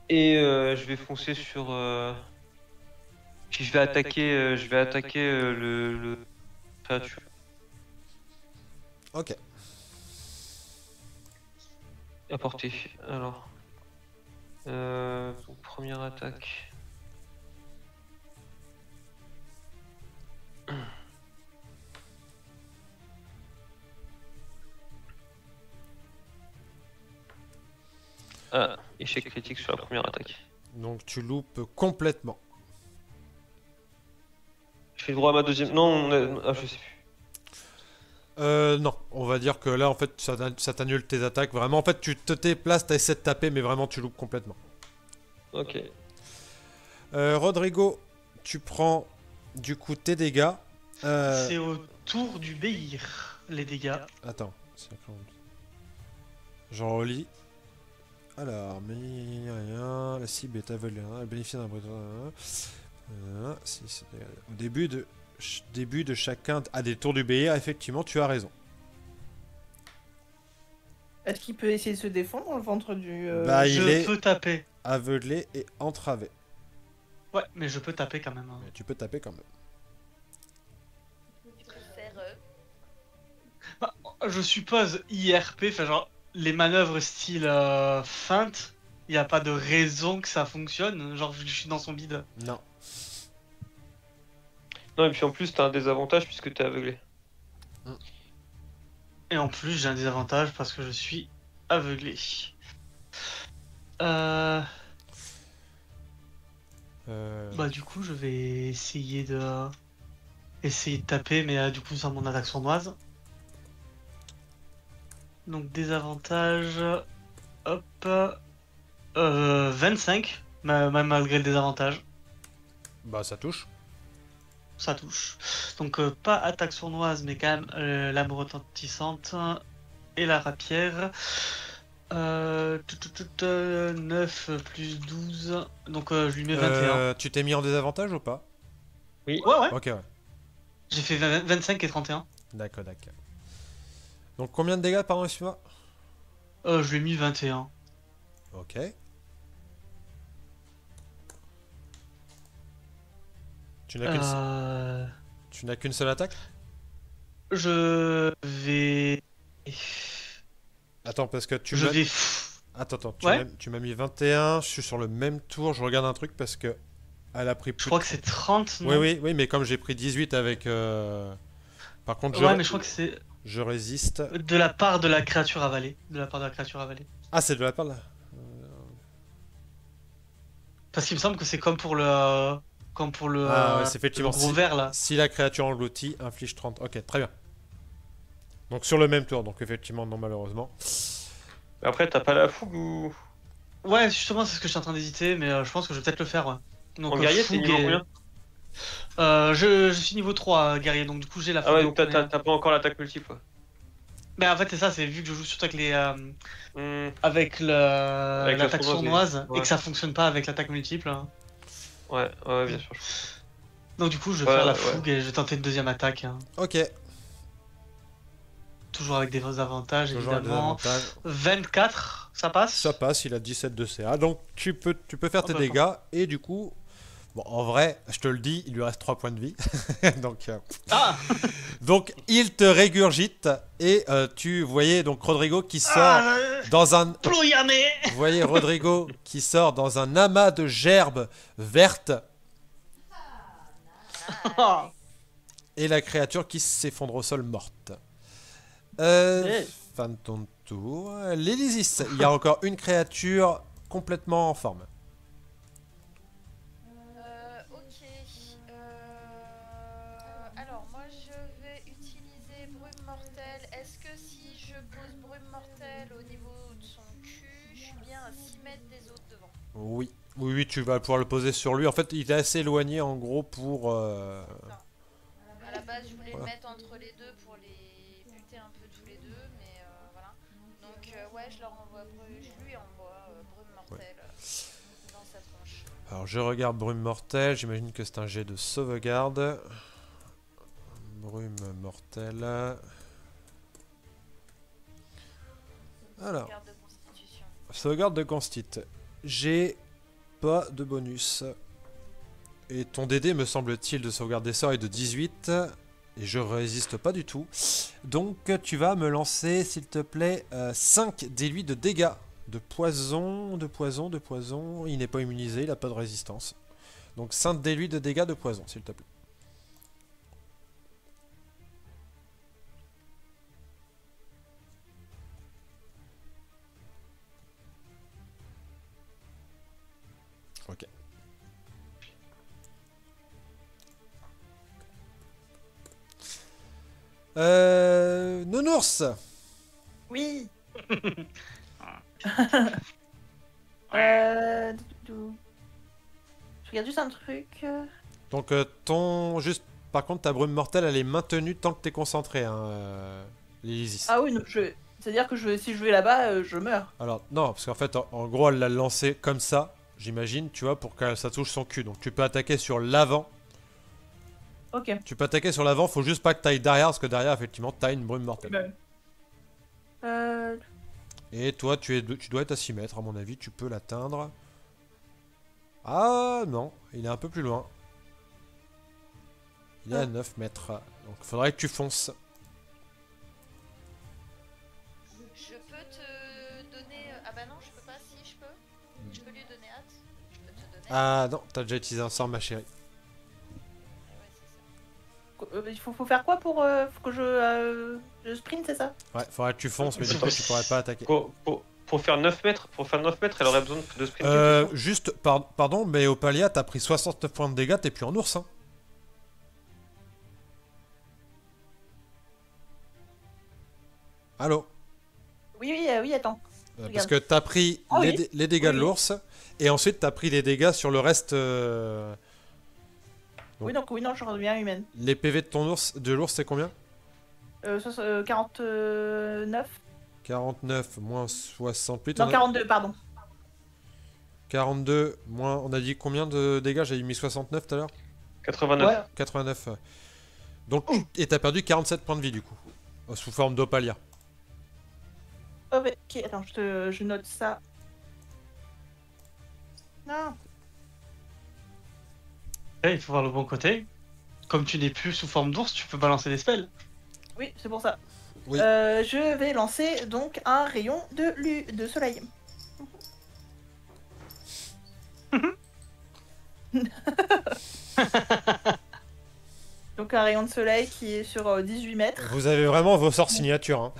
Et je vais foncer sur... Puis je vais attaquer, le créature. Ok. À portée. Alors. Donc, première attaque. Ah, échec critique sur la première attaque. Donc tu loupes complètement. Je fais droit à ma deuxième. Non, ah, je sais plus. Non, on va dire que là, en fait, ça t'annule tes attaques. Vraiment, en fait, tu te déplaces, t'essaies de taper, mais vraiment, tu loupes complètement. Ok. Rodrigo, tu prends, du coup, tes dégâts. C'est au tour du Béhir, les dégâts. Attends, j'en relis. Alors, mais rien, la cible est aveuglée, elle bénéficie d'un bruit. Au début de chacun des tours du BR, effectivement, tu as raison. Est-ce qu'il peut essayer de se défendre dans le ventre du... Bah, il Je est peux taper. aveuglé et entravé. Ouais, mais je peux taper quand même. Hein. Mais tu peux taper quand même. Tu peux faire. Bah, je suppose IRP, enfin genre les manœuvres style feinte, il n'y a pas de raison que ça fonctionne. Genre je suis dans son bide. Non. Non, et puis en plus, t'as un désavantage puisque t'es aveuglé. Et en plus j'ai un désavantage parce que je suis aveuglé. Bah du coup je vais essayer de taper, mais du coup sans mon attaque sournoise. Donc désavantage, hop, 25, même malgré le désavantage, Bah, ça touche. ça touche. Donc pas attaque sournoise, mais quand même lame retentissante et la rapière. 9 plus 12, donc je lui mets 21. Tu t'es mis en désavantage ou pas? Oui. Ouais, ouais, Ok, ouais. j'ai fait 25 et 31. D'accord, d'accord. Donc, combien de dégâts, pardon, excuse-moi? Je lui ai mis 21. Ok. Tu n'as qu'une seule attaque? Je vais... Attends, parce que tu Je m'as... vais... Attends, Ouais. tu m'as mis 21, je suis sur le même tour, je regarde un truc parce que... Elle a pris plus Je crois de- que c'est 30, non? Oui, mais comme j'ai pris 18 avec... Par contre, Ouais, mais je crois que c'est je résiste. de la part de la créature avalée. De la part de la créature avalée. Ah, c'est de la part là. Parce qu'il me semble que c'est comme pour le... Ah, ouais, c'est effectivement le gros si- verre, là. Si la créature engloutie, inflige 30. Ok, très bien. Donc sur le même tour, donc effectivement, non, malheureusement. Mais après, t'as pas la fougue ou. Ouais, justement, c'est ce que je suis en train d'hésiter, mais je pense que je vais peut-être le faire, ouais. Donc, En guerrier, t'es fougue niveau et- combien? Je suis niveau 3 guerrier, donc du coup j'ai la Ah ouais, fougue donc au t'as premier. pas encore l'attaque multiple. Ouais. Mais en fait, c'est ça, c'est vu que je joue surtout avec les... Hmm, avec la l'attaque sournoise, ouais. et que ça fonctionne pas avec l'attaque multiple. Hein. ouais, bien sûr. Donc du coup, je vais Ouais, faire la ouais. fougue et je vais tenter une deuxième attaque. Hein. Ok, Toujours avec des avantages, toujours un évidemment. désavantage. 24, ça passe? Ça passe, il a 17 de CA. Donc tu peux faire Oh, tes bah, dégâts et du coup... Bon, en vrai, je te le dis, il lui reste 3 points de vie. donc, Ah, donc il te régurgite et tu voyais donc Rodrigo qui sort ah dans un... Ployamé. Vous voyez Rodrigo qui sort dans un amas de gerbes vertes et la créature qui s'effondre au sol morte. Ouais. Fin de ton tour. L'Elysis, il y a encore une créature complètement en forme. Ok. Alors, moi je vais utiliser brume mortelle. Est-ce que si je pose brume mortelle au niveau de son cul, je suis bien à 6 mètres des autres devant? Oui, tu vas pouvoir le poser sur lui. En fait, il est assez éloigné en gros pour... À la base, je voulais Voilà. le mettre entre les deux pour les buter un peu tous les deux, mais voilà. Donc ouais, je leur envoie je lui envoie brume mortelle dans sa tronche. Alors je regarde brume mortelle, j'imagine que c'est un jet de sauvegarde. Brume mortelle. Alors, Garde de constitution. sauvegarde de constit. J'ai pas de bonus. Et ton DD, me semble-t-il, de sauvegarde des sorts est de 18. Et je résiste pas du tout. Donc tu vas me lancer, s'il te plaît, 5 d8 de dégâts. De poison, de poison, de poison. Il n'est pas immunisé, il a pas de résistance. Donc 5 d8 de dégâts de poison, s'il te plaît. Ok. Nounours. Oui. Je regarde juste un truc. Donc juste par contre ta brume mortelle elle est maintenue tant que t'es concentré hein, Lysis. Ah oui, c'est-à-dire que si je vais là-bas, je meurs. Alors non parce qu'en fait en gros elle l'a lancé comme ça, j'imagine, tu vois, pour que ça touche son cul. Donc tu peux attaquer sur l'avant. Ok. Tu peux attaquer sur l'avant, faut juste pas que t'ailles derrière parce que derrière effectivement t'as une brume mortelle. Et toi tu dois être à 6 mètres à mon avis, tu peux l'atteindre. Ah non, il est un peu plus loin. Il est à 9 mètres. Donc il faudrait que tu fonces. Je peux te donner... Ah bah non, je peux pas, si je peux. Je peux lui donner hâte. Je peux te donner... Ah non, t'as déjà utilisé un sort ma chérie. Ouais, c'est ça. Il faut faire quoi pour faut que je sprint, c'est ça? Ouais, faudrait que tu fonces mais du coup tu pourrais pas attaquer. Pour faire 9 mètres, elle aurait besoin de sprinter. Juste, pardon, mais au Palia, t'as pris 69 points de dégâts, t'es plus en ours. Hein. Allô? Oui, attends. Parce que t'as pris les dégâts de l'ours, et ensuite t'as pris les dégâts sur le reste. Donc, Oui, non, je redeviens humaine. Les PV de l'ours, c'est combien? 49. 49 moins 68. Non, 42, pardon. 42 moins. On a dit combien de dégâts? J'avais mis 69 tout à l'heure? 89. Ouais. 89. Donc, et t'as perdu 47 points de vie du coup, sous forme d'Opalia. Ok, attends, je note ça. Non. Il faut voir le bon côté. Comme tu n'es plus sous forme d'ours, tu peux balancer des spells. Oui, c'est pour ça. Oui. Je vais lancer donc un rayon de soleil. Donc un rayon de soleil qui est sur 18 mètres. Vous avez vraiment vos sorts signature. Hein.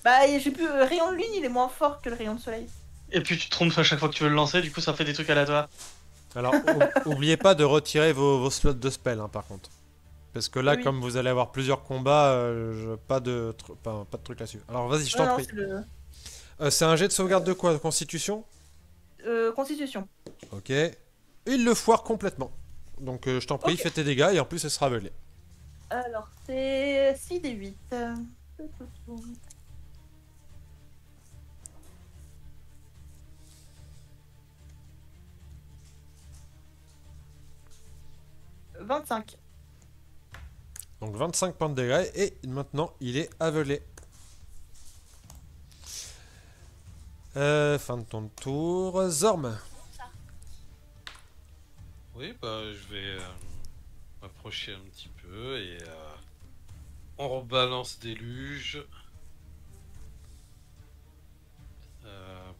Bah j'ai plus rayon de lune, il est moins fort que le rayon de soleil. Et puis tu te trompes à chaque fois que tu veux le lancer, du coup ça fait des trucs aléatoires. Alors, oubliez pas de retirer vos slots de spell, hein, par contre. Parce que là, Oui. comme vous allez avoir plusieurs combats, pas de truc là-dessus. Alors, vas-y, je t'en prie. C'est un jet de sauvegarde de quoi? De constitution? Constitution. Ok. Il le foire complètement. Donc, je t'en prie, Ok. fais tes dégâts et en plus, elle sera aveuglée. Alors c'est 6 des 8. 25. Donc, 25 points de dégâts et maintenant, il est aveuglé. Fin de ton tour. Zorm. Oui, bah je vais m'approcher un petit peu et on rebalance déluge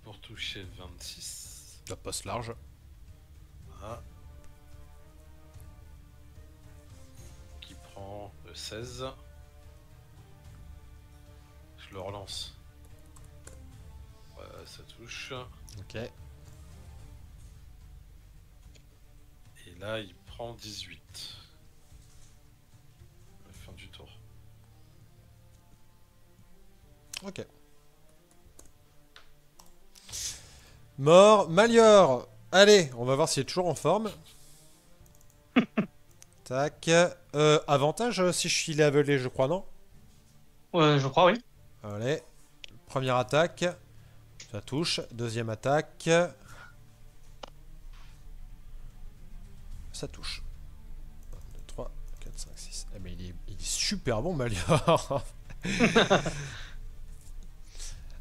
pour toucher 26. Ça passe large. Voilà. Qui prend 16. Je le relance. Voilà, ça touche. Ok. Et là, il prend 18. À la fin du tour. Ok. Mort. Malior. Allez, on va voir s'il est toujours en forme. Tac. Avantage si je suis aveuglé, je crois, non? Ouais, je crois, oui. Allez. Première attaque. Ça touche. Deuxième attaque. Ça touche. 1, 2, 3, 4, 5, 6. Ah mais il est super bon, Malior.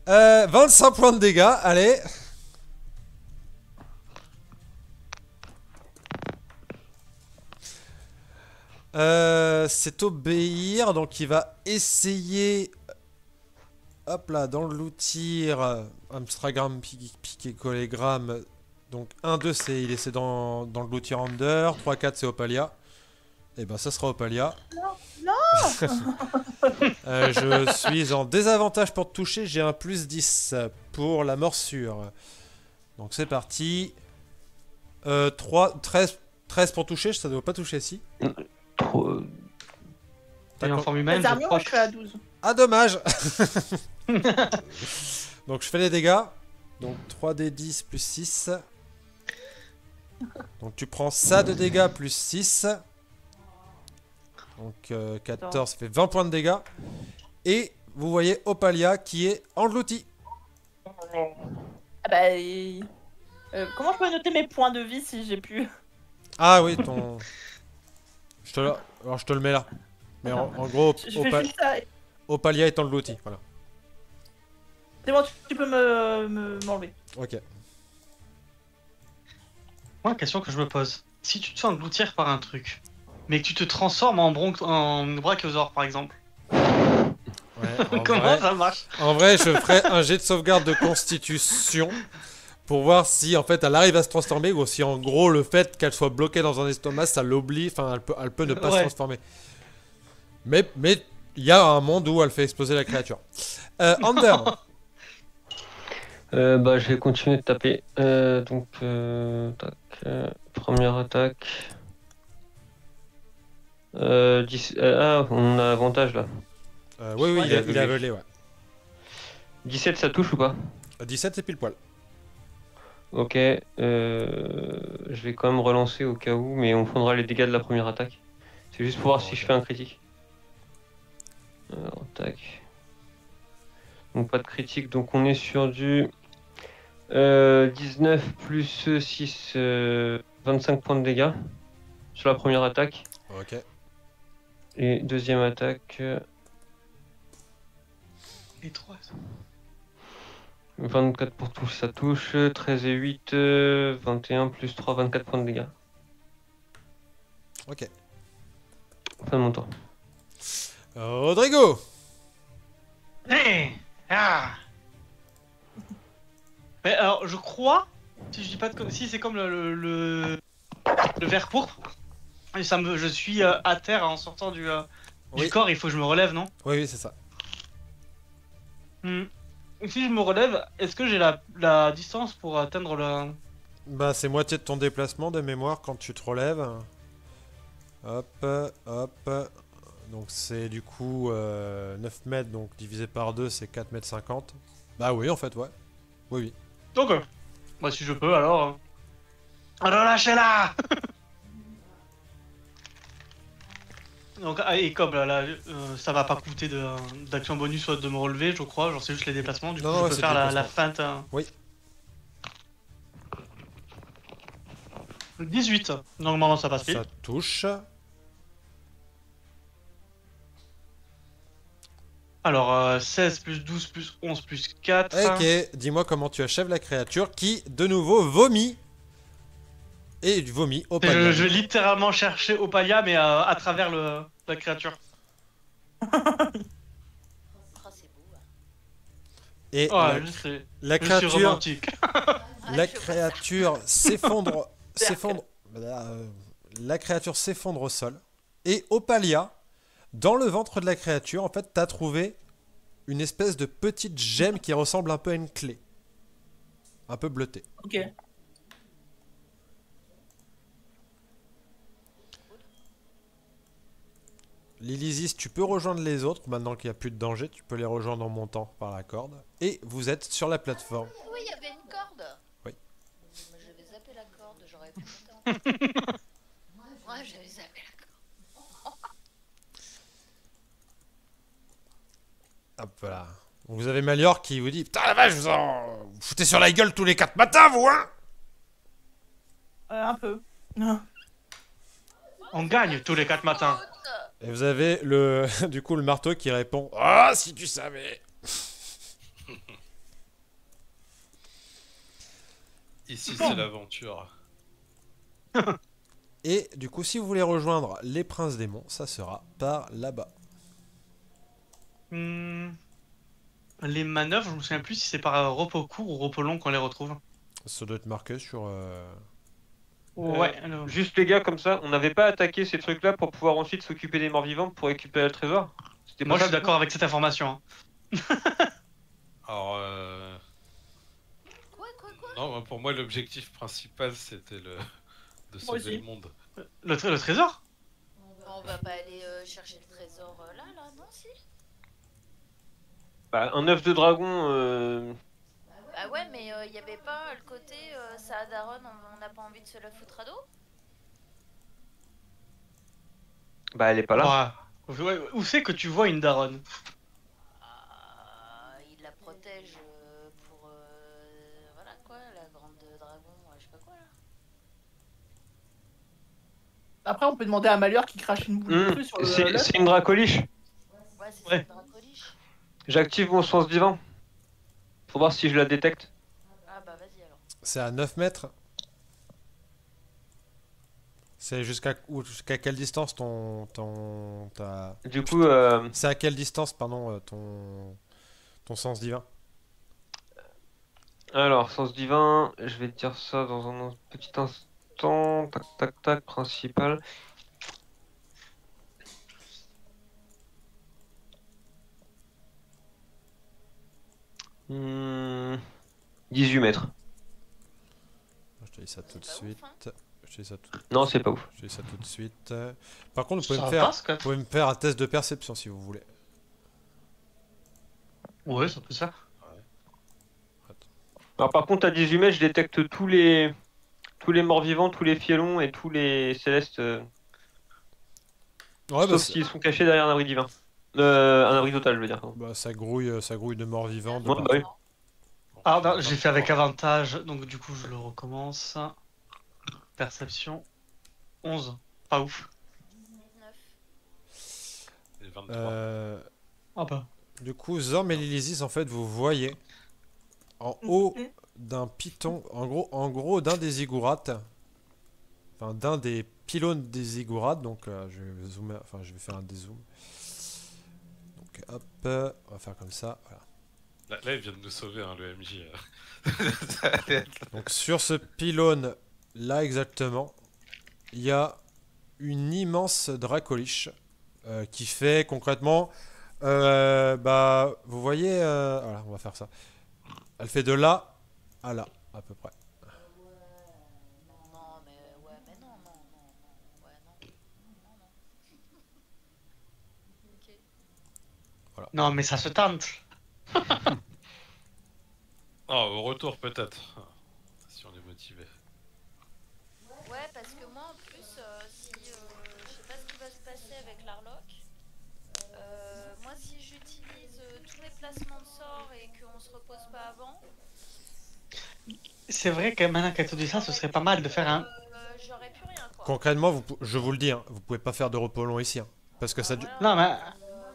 25 points de dégâts, allez. C'est obéir, donc il va essayer, hop là, d'engloutir Amstragram, piqué, collégramme. Donc 1, 2, c'est il essaie d'engloutir Under, 3, 4 c'est Opalia. Et ben ça sera Opalia. Non. Je suis en désavantage pour te toucher, j'ai un plus 10 pour la morsure. Donc c'est parti. 13 pour toucher, ça ne doit pas toucher si. Trop... Et en forme humaine, Les je armures, crois je suis à 12. Ah dommage. Donc je fais les dégâts. Donc 3d10 plus 6. Donc tu prends ça de dégâts plus 6. Donc 14, ça fait 20 points de dégâts. Et vous voyez Opalia qui est englouti. Ah bah, comment je peux noter mes points de vie si j'ai pu... Ah oui, ton... Alors je te le mets là. Mais en gros, Je fais juste ça. Opalia est englouti. Voilà. C'est bon, tu peux m'enlever. Ok. Moi, la question que je me pose, si tu te fais engloutir par un truc, mais que tu te transformes en brachiosaure par exemple, Ouais, comment ça marche? en vrai, je ferai un jet de sauvegarde de constitution pour voir si en fait elle arrive à se transformer ou si en gros le fait qu'elle soit bloquée dans un estomac ça l'oblige, enfin elle peut ne pas se Ouais. transformer. Mais il y a un monde où elle fait exploser la créature. Under. Bah, je vais continuer de taper. Première attaque. 10, on a avantage là. Oui, Ouais, il a il a aveuglé, ouais. 17, ça touche ou pas? 17 c'est pile poil. Ok. Je vais quand même relancer au cas où, mais on prendra les dégâts de la première attaque. C'est juste pour voir si je fais un critique. Alors, tac. Donc pas de critique, donc on est sur du 19 plus 6, 25 points de dégâts sur la première attaque. Ok. Et deuxième attaque, Et 3. 24 pour touche, ça touche. 13 et 8, 21 plus 3, 24 points de dégâts. Ok. Fin de mon tour. Rodrigo. Hey ah. Mais alors, je crois, si je dis pas de si c'est comme le ver pourpre, et je suis à terre en sortant du Oui. corps, il faut que je me relève, non? Oui, c'est ça. Et si je me relève, est-ce que j'ai la distance pour atteindre le... Bah c'est moitié de ton déplacement de mémoire quand tu te relèves. Hop, hop. Donc c'est du coup 9 mètres, donc divisé par 2 c'est 4 mètres 50. Bah oui en fait, ouais. Oui, oui. Donc, bah si je peux alors... Relâchez-la. Donc, et comme là, ça va pas coûter d'action bonus soit de me relever, je crois, genre c'est juste les déplacements, du coup Non, je ouais, peux c'est faire le la déplacement. feinte. Oui. 18, normalement ça passe pile. Ça touche. Alors 16 plus 12 plus 11 plus 4. Ok, dis-moi comment tu achèves la créature qui, de nouveau, vomit. Et vomit au Je panier. vais littéralement chercher Opalia, mais à travers la créature. Oh, c'est beau. Hein. Et Ouais, je sais. la Je suis créature, romantique. la je vois créature s'effondre, la créature s'effondre au sol. Et Opalia, dans le ventre de la créature, en fait, t'as trouvé une espèce de petite gemme qui ressemble un peu à une clé. Un peu bleutée. Ok. Lilisis, tu peux rejoindre les autres. Maintenant qu'il n'y a plus de danger, tu peux les rejoindre en montant par la corde. Et vous êtes sur la plateforme. Oui, il y avait une corde. Oui. Je vais zapper la corde, j'aurais pu monter en... Ouais, j'avais zappé la corde. Hop, voilà. Vous avez Malior qui vous dit putain la vache, vous foutez sur la gueule tous les 4 matins, vous, hein? Un peu. On gagne tous les 4 matins. Et vous avez le du coup le marteau qui répond ah si tu savais. Ici, c'est l'aventure. Et du coup, si vous voulez rejoindre les princes démons, ça sera par là-bas. Les manœuvres, je me souviens plus si c'est par repos court ou repos long qu'on les retrouve. Ça doit être marqué sur. Ouais. alors- Juste les gars, comme ça, on n'avait pas attaqué ces trucs-là pour pouvoir ensuite s'occuper des morts vivants pour récupérer le trésor. C'était Moi, pas je suis ça, d'accord avec cette information. Hein. Alors, Quoi, quoi, quoi? non, pour moi, l'objectif principal, c'était de Moi sauver aussi. le monde. Le trésor? On va pas aller chercher le trésor là, non, si? Bah, un œuf de dragon. Bah ouais, mais il y avait pas le côté Saadaron, on n'a pas envie de se la foutre à dos? Bah, elle est pas là. Ouais. Où c'est que tu vois une daronne? Il la protège pour. Voilà quoi, la grande dragon, je sais pas quoi là. Après, on peut demander à Malior qui crache une boule de feu sur le. C'est une dracoliche. Ouais, c'est Ouais. ça, dracoliche. J'active mon sens divin. Faut voir si je la détecte. Ah bah vas-y alors. C'est à 9 mètres. C'est jusqu'à quelle distance Du coup, C'est à quelle distance, pardon, ton sens divin? alors, sens divin, je vais te dire ça dans un petit instant. Tac, tac, tac, principal. Hmm, 18 mètres. Je te dis ça tout de pas ouf, suite. hein. Je te dis ça tout, Non, c'est pas ouf. je te dis ça tout de suite. Par contre, Ça passe, quoi. vous pouvez me faire un test de perception si vous voulez. Ouais, ça peut se faire. Alors, par contre, à 18 mètres, je détecte tous les morts vivants, tous les fielons et tous les célestes. Ouais, Sauf s'ils sont cachés derrière un abri divin. Un abri total, je veux dire. pardon. bah, ça grouille de morts vivants. de Ouais, partout. bah oui. Ah, non, j'ai fait avec avantage, donc du coup, je le recommence. Perception 11. Pas ouf. 19. Et 23. Ah bah. Du coup, Zorm et Lilisis, en fait, vous voyez en haut d'un piton, en gros d'un des ziggourats, enfin d'un des pylônes des ziggourats, donc je vais zoomer, enfin je vais faire un dézoom. Donc hop, on va faire comme ça, voilà. Là, il vient de nous sauver, hein, le MJ. Donc sur ce pylône là exactement, il y a une immense dracoliche qui fait concrètement, bah vous voyez, voilà, on va faire ça. Elle fait de là à là à peu près. Non, mais ouais, mais non, non, non, non, ouais, non, non, non. Ok. Non, mais ça se tente. Oh, au retour, peut-être. Si on est motivé. Ouais, parce que moi en plus, si je sais pas ce qui va se passer avec l'Arlock, moi si j'utilise tous mes placements de sorts et qu'on se repose pas avant, C'est vrai que maintenant qu'elle te dit ça, ce serait pas mal de faire un. j'aurais plus rien quoi. Concrètement, je vous le dis, hein, vous pouvez pas faire de repos long ici, hein, parce que ça dure. Voilà, Non, mais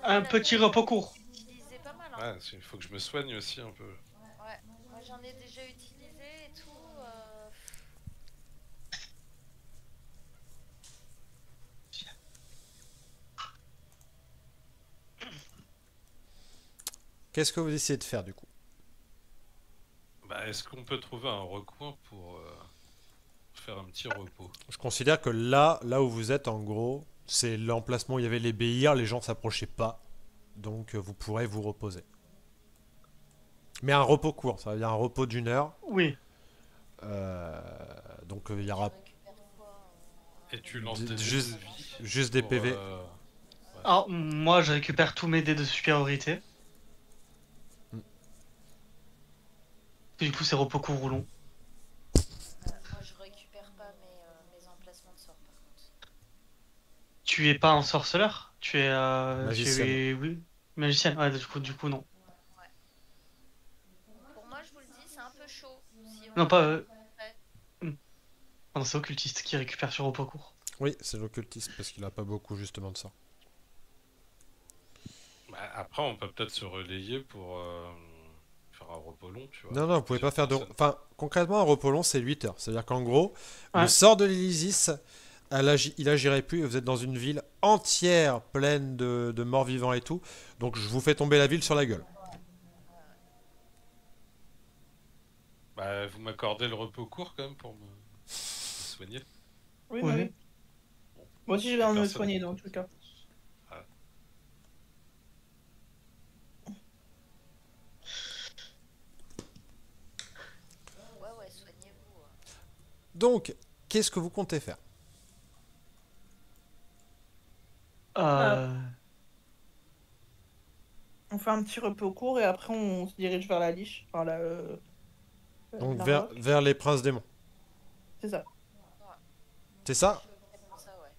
un moi, petit là, repos court. j'en ai utilisé pas mal. Hein. Ouais, il faut que je me soigne aussi un peu. Ouais, moi j'en ai déjà utilisé et tout. Qu'est-ce que vous essayez de faire du coup? Bah, est-ce qu'on peut trouver un recoin pour faire un petit repos? Je considère que là où vous êtes, en gros, c'est l'emplacement où il y avait les béhirs, les gens s'approchaient pas, donc vous pourrez vous reposer. Mais un repos court, ça veut dire un repos d'1 heure. Oui. Donc il y Je aura récupère quoi Et tu lances D- des juste- dés de vie juste des pour, PV. Alors, moi, je récupère tous mes dés de supériorité. Du coup, c'est repos court ou long. Moi je récupère pas mes emplacements de sorts par contre. Tu es pas un sorceleur. Tu es. Magicienne. Oui. Magicienne. Ouais, du coup, non. Non, pas. Non, c'est occultiste qui récupère sur repos court. Oui, c'est l'occultisme parce qu'il a pas beaucoup justement de ça. Bah, après, on peut peut-être se relayer pour faire un repos long, tu vois. Non, non, vous pouvez pas faire de... Personne. Enfin, concrètement, un repos long, c'est 8 heures. C'est-à-dire qu'en gros, le Ouais. sort de l'Elysis, il agirait plus et vous êtes dans une ville entière pleine de morts vivants et tout. Donc je vous fais tomber la ville sur la gueule. Bah, vous m'accordez le repos court quand même pour me soigner. Oui, Ouais. oui. Moi aussi, je vais en me Personne. soigner dans tout cas. Ouais, soignez-vous. Donc, qu'est-ce que vous comptez faire? Euh... On fait un petit repos court et après on se dirige vers la liche. Enfin, Donc la vers, roque. vers les princes démons. C'est ça. C'est ça? Ça, ouais.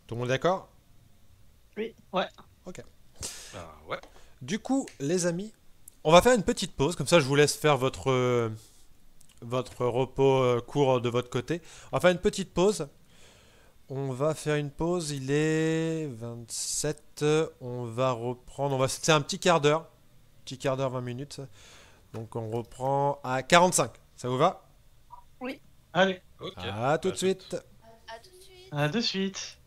Tout le monde est d'accord? Ah, ouais. Du coup, les amis, on va faire une petite pause. Comme ça, je vous laisse faire votre repos court de votre côté. On va faire une petite pause. On va faire une pause. Il est 27. On va reprendre. C'est un petit quart d'heure. Petit quart d'heure, 20 minutes. Donc, on reprend à 45. Ça vous va? Allez, Ok. À tout de suite. À tout de suite. à de suite.